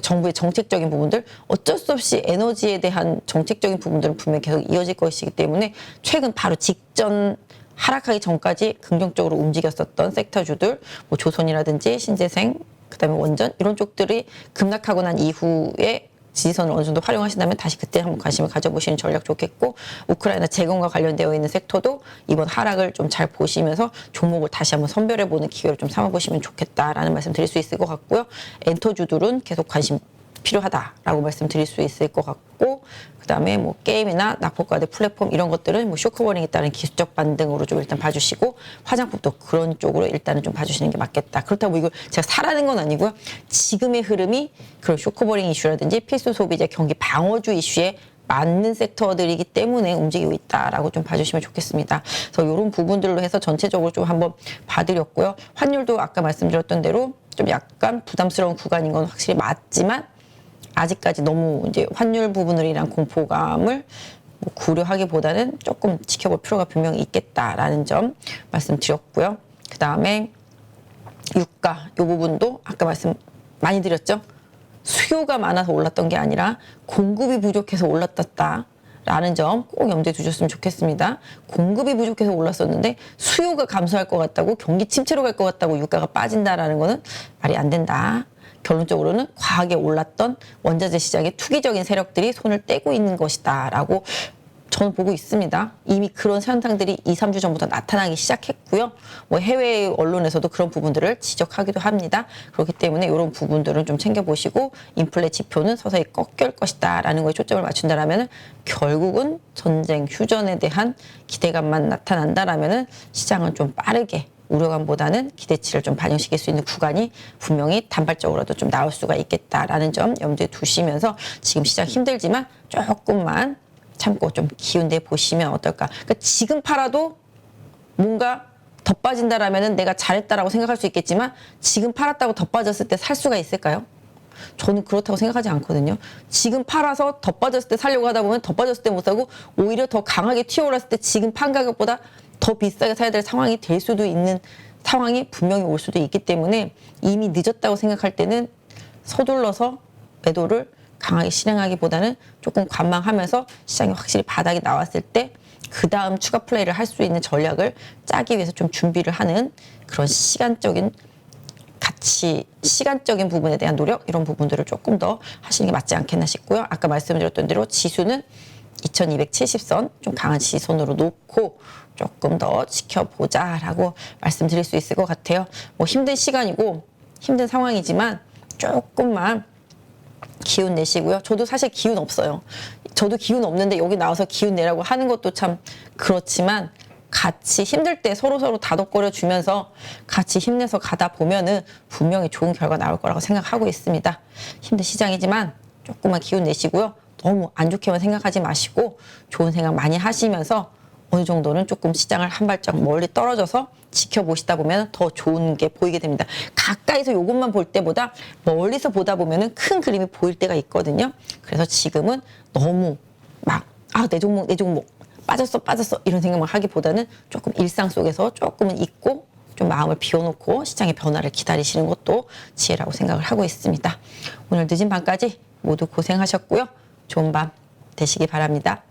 정부의 정책적인 부분들 어쩔 수 없이 에너지에 대한 정책적인 부분들은 분명히 계속 이어질 것이기 때문에 최근 바로 직전 하락하기 전까지 긍정적으로 움직였었던 섹터주들, 뭐 조선이라든지 신재생, 그다음에 원전 이런 쪽들이 급락하고 난 이후에 지지선을 어느 정도 활용하신다면 다시 그때 한번 관심을 가져보시는 전략 좋겠고 우크라이나 재건과 관련되어 있는 섹터도 이번 하락을 좀 잘 보시면서 종목을 다시 한번 선별해보는 기회를 좀 삼아보시면 좋겠다라는 말씀 드릴 수 있을 것 같고요. 엔터주들은 계속 관심 필요하다라고 말씀드릴 수 있을 것 같고 그다음에 뭐 게임이나 낙폭과대 플랫폼 이런 것들은 뭐 쇼크버닝에 따른 기술적 반등으로 좀 일단 봐주시고 화장품도 그런 쪽으로 일단은 좀 봐주시는 게 맞겠다. 그렇다고 이거 제가 사라는 건 아니고요. 지금의 흐름이 그런 쇼크버닝 이슈라든지 필수 소비재 경기 방어주 이슈에 맞는 섹터들이기 때문에 움직이고 있다라고 좀 봐주시면 좋겠습니다. 그래서 이런 부분들로 해서 전체적으로 좀 한번 봐드렸고요. 환율도 아까 말씀드렸던 대로 좀 약간 부담스러운 구간인 건 확실히 맞지만 아직까지 너무 이제 환율 부분을이란 공포감을 뭐 고려하기보다는 조금 지켜볼 필요가 분명히 있겠다라는 점 말씀드렸고요. 그 다음에 유가 이 부분도 아까 말씀 많이 드렸죠. 수요가 많아서 올랐던 게 아니라 공급이 부족해서 올랐다라는 점 꼭 염두에 두셨으면 좋겠습니다. 공급이 부족해서 올랐었는데 수요가 감소할 것 같다고 경기 침체로 갈 것 같다고 유가가 빠진다라는 거는 말이 안 된다. 결론적으로는 과하게 올랐던 원자재 시장의 투기적인 세력들이 손을 떼고 있는 것이다 라고 저는 보고 있습니다. 이미 그런 현상들이 2, 3주 전부터 나타나기 시작했고요. 뭐 해외 언론에서도 그런 부분들을 지적하기도 합니다. 그렇기 때문에 이런 부분들은 좀 챙겨보시고 인플레 지표는 서서히 꺾일 것이다 라는 거에 초점을 맞춘다라면 결국은 전쟁, 휴전에 대한 기대감만 나타난다라면 시장은 좀 빠르게 우려감보다는 기대치를 좀 반영시킬 수 있는 구간이 분명히 단발적으로도 좀 나올 수가 있겠다라는 점 염두에 두시면서 지금 시장 힘들지만 조금만 참고 좀 기운내 보시면 어떨까. 그러니까 지금 팔아도 뭔가 더 빠진다라면 내가 잘했다라고 생각할 수 있겠지만 지금 팔았다고 더 빠졌을 때 살 수가 있을까요? 저는 그렇다고 생각하지 않거든요. 지금 팔아서 더 빠졌을 때 살려고 하다 보면 더 빠졌을 때 못 사고 오히려 더 강하게 튀어올랐을 때 지금 판 가격보다 더 비싸게 사야 될 상황이 될 수도 있는 상황이 분명히 올 수도 있기 때문에 이미 늦었다고 생각할 때는 서둘러서 매도를 강하게 실행하기보다는 조금 관망하면서 시장이 확실히 바닥이 나왔을 때 그 다음 추가 플레이를 할 수 있는 전략을 짜기 위해서 좀 준비를 하는 그런 시간적인 부분에 대한 노력 이런 부분들을 조금 더 하시는 게 맞지 않겠나 싶고요. 아까 말씀드렸던 대로 지수는 2270선 좀 강한 지지선으로 놓고 조금 더 지켜보자라고 말씀드릴 수 있을 것 같아요. 뭐 힘든 시간이고 힘든 상황이지만 조금만 기운 내시고요. 저도 사실 기운 없어요. 저도 기운 없는데 여기 나와서 기운 내라고 하는 것도 참 그렇지만 같이 힘들 때 서로서로 다독거려 주면서 같이 힘내서 가다 보면은 분명히 좋은 결과 나올 거라고 생각하고 있습니다. 힘든 시장이지만 조금만 기운 내시고요. 너무 안 좋게만 생각하지 마시고 좋은 생각 많이 하시면서 어느 정도는 조금 시장을 한 발짝 멀리 떨어져서 지켜보시다 보면 더 좋은 게 보이게 됩니다. 가까이서 이것만 볼 때보다 멀리서 보다 보면은 큰 그림이 보일 때가 있거든요. 그래서 지금은 너무 막 내 종목 빠졌어 이런 생각만 하기보다는 조금 일상 속에서 조금은 잊고 좀 마음을 비워놓고 시장의 변화를 기다리시는 것도 지혜라고 생각을 하고 있습니다. 오늘 늦은 밤까지 모두 고생하셨고요. 좋은 밤 되시기 바랍니다.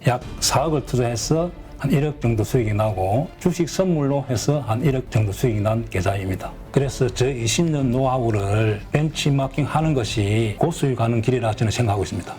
약 4억을 투자해서 한 1억 정도 수익이 나고 주식 선물로 해서 한 1억 정도 수익이 난 계좌입니다. 그래서 저 20년 노하우를 벤치마킹 하는 것이 고수익 가는 길이라 저는 생각하고 있습니다.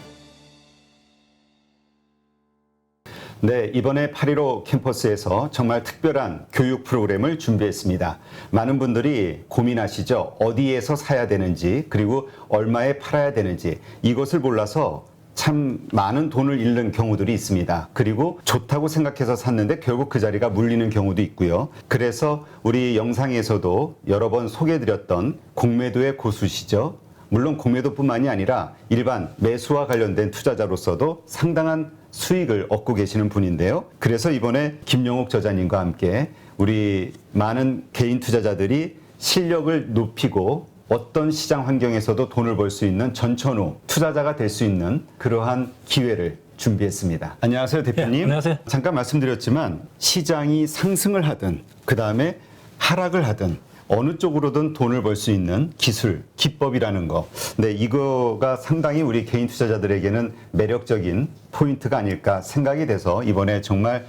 네, 이번에 8.15 캠퍼스에서 정말 특별한 교육 프로그램을 준비했습니다. 많은 분들이 고민하시죠. 어디에서 사야 되는지, 그리고 얼마에 팔아야 되는지, 이것을 몰라서 참 많은 돈을 잃는 경우들이 있습니다. 그리고 좋다고 생각해서 샀는데 결국 그 자리가 물리는 경우도 있고요. 그래서 우리 영상에서도 여러 번 소개해드렸던 공매도의 고수시죠. 물론 공매도뿐만이 아니라 일반 매수와 관련된 투자자로서도 상당한 수익을 얻고 계시는 분인데요. 그래서 이번에 김영옥 저자님과 함께 우리 많은 개인 투자자들이 실력을 높이고 어떤 시장 환경에서도 돈을 벌 수 있는 전천후 투자자가 될 수 있는 그러한 기회를 준비했습니다. 안녕하세요, 대표님. 네, 안녕하세요. 잠깐 말씀드렸지만 시장이 상승을 하든 그 다음에 하락을 하든 어느 쪽으로든 돈을 벌 수 있는 기술, 기법이라는 거. 네, 이거가 상당히 우리 개인 투자자들에게는 매력적인 포인트가 아닐까 생각이 돼서 이번에 정말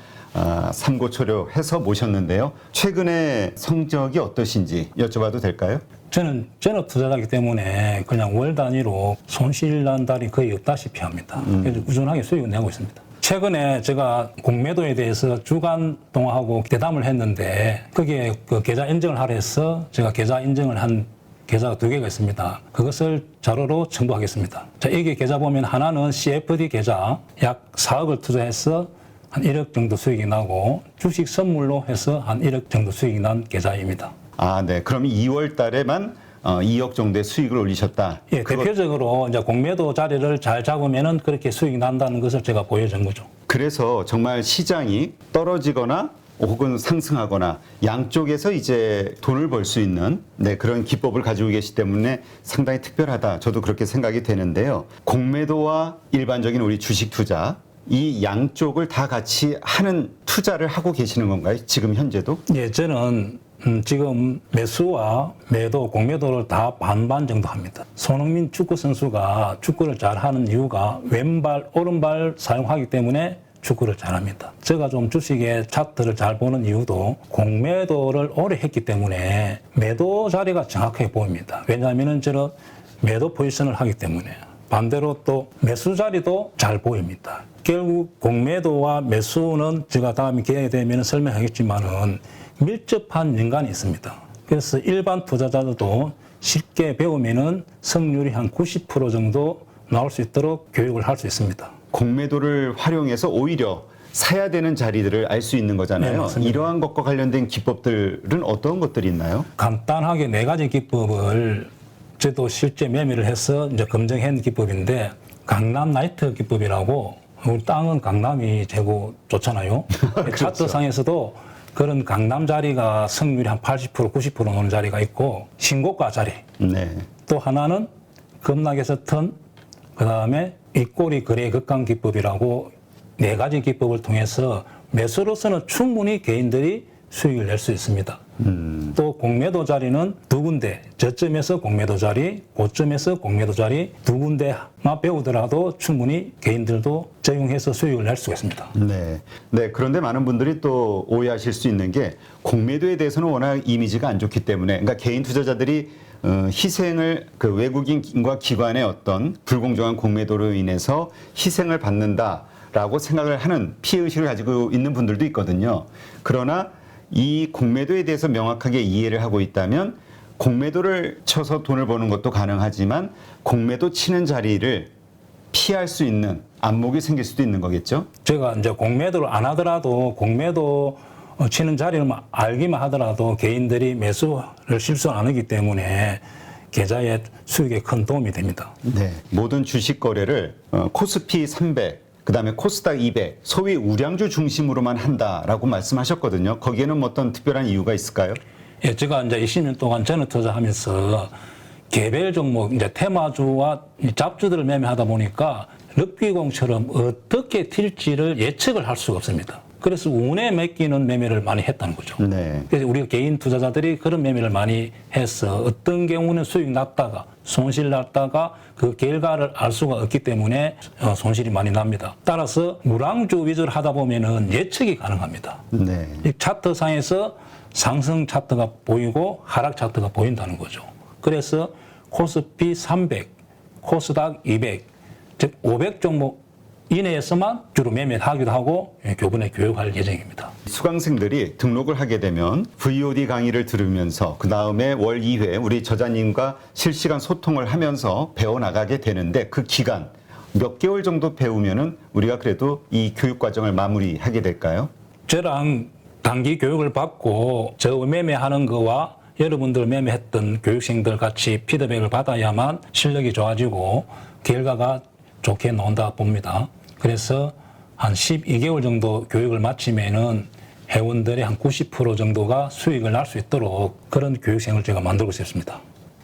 삼고초려해서 모셨는데요. 최근에 성적이 어떠신지 여쭤봐도 될까요? 저는 전업 투자자이기 때문에 그냥 월 단위로 손실 난 달이 거의 없다시피 합니다. 그래서 꾸준하게 수익을 내고 있습니다. 최근에 제가 공매도에 대해서 주간 동화하고 대담을 했는데 거기에 그 계좌 인증을 하라 해서 제가 계좌 인증을 한 계좌가 2개가 있습니다. 그것을 자료로 첨부하겠습니다. 자, 여기 계좌 보면 하나는 CFD 계좌 약 4억을 투자해서 한 1억 정도 수익이 나고 주식 선물로 해서 한 1억 정도 수익이 난 계좌입니다. 아, 네. 그럼 2월 달에만 2억 정도의 수익을 올리셨다. 예, 대표적으로 이제 공매도 자리를 잘 잡으면은 그렇게 수익이 난다는 것을 제가 보여준 거죠. 그래서 정말 시장이 떨어지거나 혹은 상승하거나 양쪽에서 이제 돈을 벌 수 있는 그런 기법을 가지고 계시기 때문에 상당히 특별하다. 저도 그렇게 생각이 되는데요. 공매도와 일반적인 우리 주식 투자 이 양쪽을 다 같이 하는 투자를 하고 계시는 건가요? 지금 현재도? 예, 저는 지금 매수와 매도, 공매도를 다 반반 정도 합니다. 손흥민 축구 선수가 축구를 잘하는 이유가 왼발, 오른발 사용하기 때문에 축구를 잘합니다. 제가 좀 주식의 차트를 잘 보는 이유도 공매도를 오래 했기 때문에 매도 자리가 정확하게 보입니다. 왜냐하면 저는 매도 포지션을 하기 때문에 반대로 또 매수 자리도 잘 보입니다. 결국 공매도와 매수는 제가 다음에 기회가 되면 설명하겠지만은 밀접한 연관이 있습니다. 그래서 일반 투자자들도 쉽게 배우면은 성률이 한 90% 정도 나올 수 있도록 교육을 할 수 있습니다. 공매도를 활용해서 오히려 사야 되는 자리들을 알 수 있는 거잖아요. 네, 맞습니다. 이러한 것과 관련된 기법들은 어떤 것들이 있나요? 간단하게 4가지 기법을 저도 실제 매매를 해서 이제 검증한 기법인데, 강남 나이트 기법이라고, 우리 땅은 강남이 최고 좋잖아요. 차트상에서도 그런 강남 자리가 성률이 한 80%, 90% 노는 자리가 있고, 신고가 자리. 네. 또 하나는 급락에서 턴, 그 다음에 윗꼬리 거래 극강 기법이라고 4가지 기법을 통해서 매수로서는 충분히 개인들이 수익을 낼 수 있습니다. 또 공매도 자리는 2군데, 저점에서 공매도 자리, 고점에서 공매도 자리 2군데만 배우더라도 충분히 개인들도 적용해서 수익을 낼 수가 있습니다. 네. 네. 그런데 많은 분들이 또 오해하실 수 있는 게 공매도에 대해서는 워낙 이미지가 안 좋기 때문에, 그러니까 개인 투자자들이 희생을 그 외국인과 기관의 어떤 불공정한 공매도로 인해서 희생을 받는다라고 생각을 하는 피해의식을 가지고 있는 분들도 있거든요. 그러나 이 공매도에 대해서 명확하게 이해를 하고 있다면 공매도를 쳐서 돈을 버는 것도 가능하지만 공매도 치는 자리를 피할 수 있는 안목이 생길 수도 있는 거겠죠? 제가 이제 공매도를 안 하더라도 공매도 치는 자리를 알기만 하더라도 개인들이 매수를 실수 안 하기 때문에 계좌의 수익에 큰 도움이 됩니다. 네. 모든 주식 거래를 코스피 300, 그다음에 코스닥 200, 소위 우량주 중심으로만 한다라고 말씀하셨거든요. 거기에는 뭐 어떤 특별한 이유가 있을까요? 예, 제가 이제 20년 동안 전업 투자하면서 개별 종목, 이제 테마주와 잡주들을 매매하다 보니까 럭비공처럼 어떻게 튈지를 예측을 할 수가 없습니다. 그래서 운에 맡기는 매매를 많이 했다는 거죠. 네. 그래서 우리 개인 투자자들이 그런 매매를 많이 해서 어떤 경우는 수익 났다가 손실 났다가 그 결과를 알 수가 없기 때문에 손실이 많이 납니다. 따라서 무랑주 위주로 하다 보면은 예측이 가능합니다. 네. 이 차트상에서 상승 차트가 보이고 하락 차트가 보인다는 거죠. 그래서 코스피 300, 코스닥 200, 즉 500 종목 이내에서만 주로 매매를 하기도 하고 교본에 교육할 예정입니다. 수강생들이 등록을 하게 되면 VOD 강의를 들으면서 그 다음에 월 2회 우리 저자님과 실시간 소통을 하면서 배워나가게 되는데 그 기간 몇 개월 정도 배우면은 우리가 그래도 이 교육 과정을 마무리하게 될까요? 저랑 단기 교육을 받고 저 매매하는 거와 여러분들 매매했던 교육생들 같이 피드백을 받아야만 실력이 좋아지고 결과가 좋게 나온다 봅니다. 그래서 한 12개월 정도 교육을 마치면은 회원들의 한 90% 정도가 수익을 날 수 있도록 그런 교육생을 제가 만들고 싶습니다.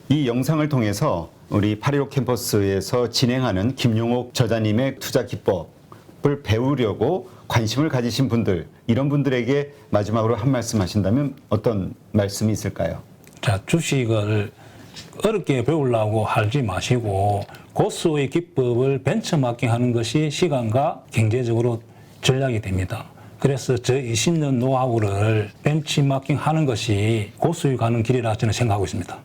이 영상을 통해서 우리 8.15 캠퍼스에서 진행하는 김용옥 저자님의 투자 기법을 배우려고 관심을 가지신 분들, 이런 분들에게 마지막으로 한 말씀 하신다면 어떤 말씀이 있을까요? 자, 주식을 어렵게 배우려고 하지 마시고 고수의 기법을 벤처마킹 하는 것이 시간과 경제적으로 전략이 됩니다. 그래서 저 20년 노하우를 벤치마킹 하는 것이 고수익 가는 길이라 저는 생각하고 있습니다.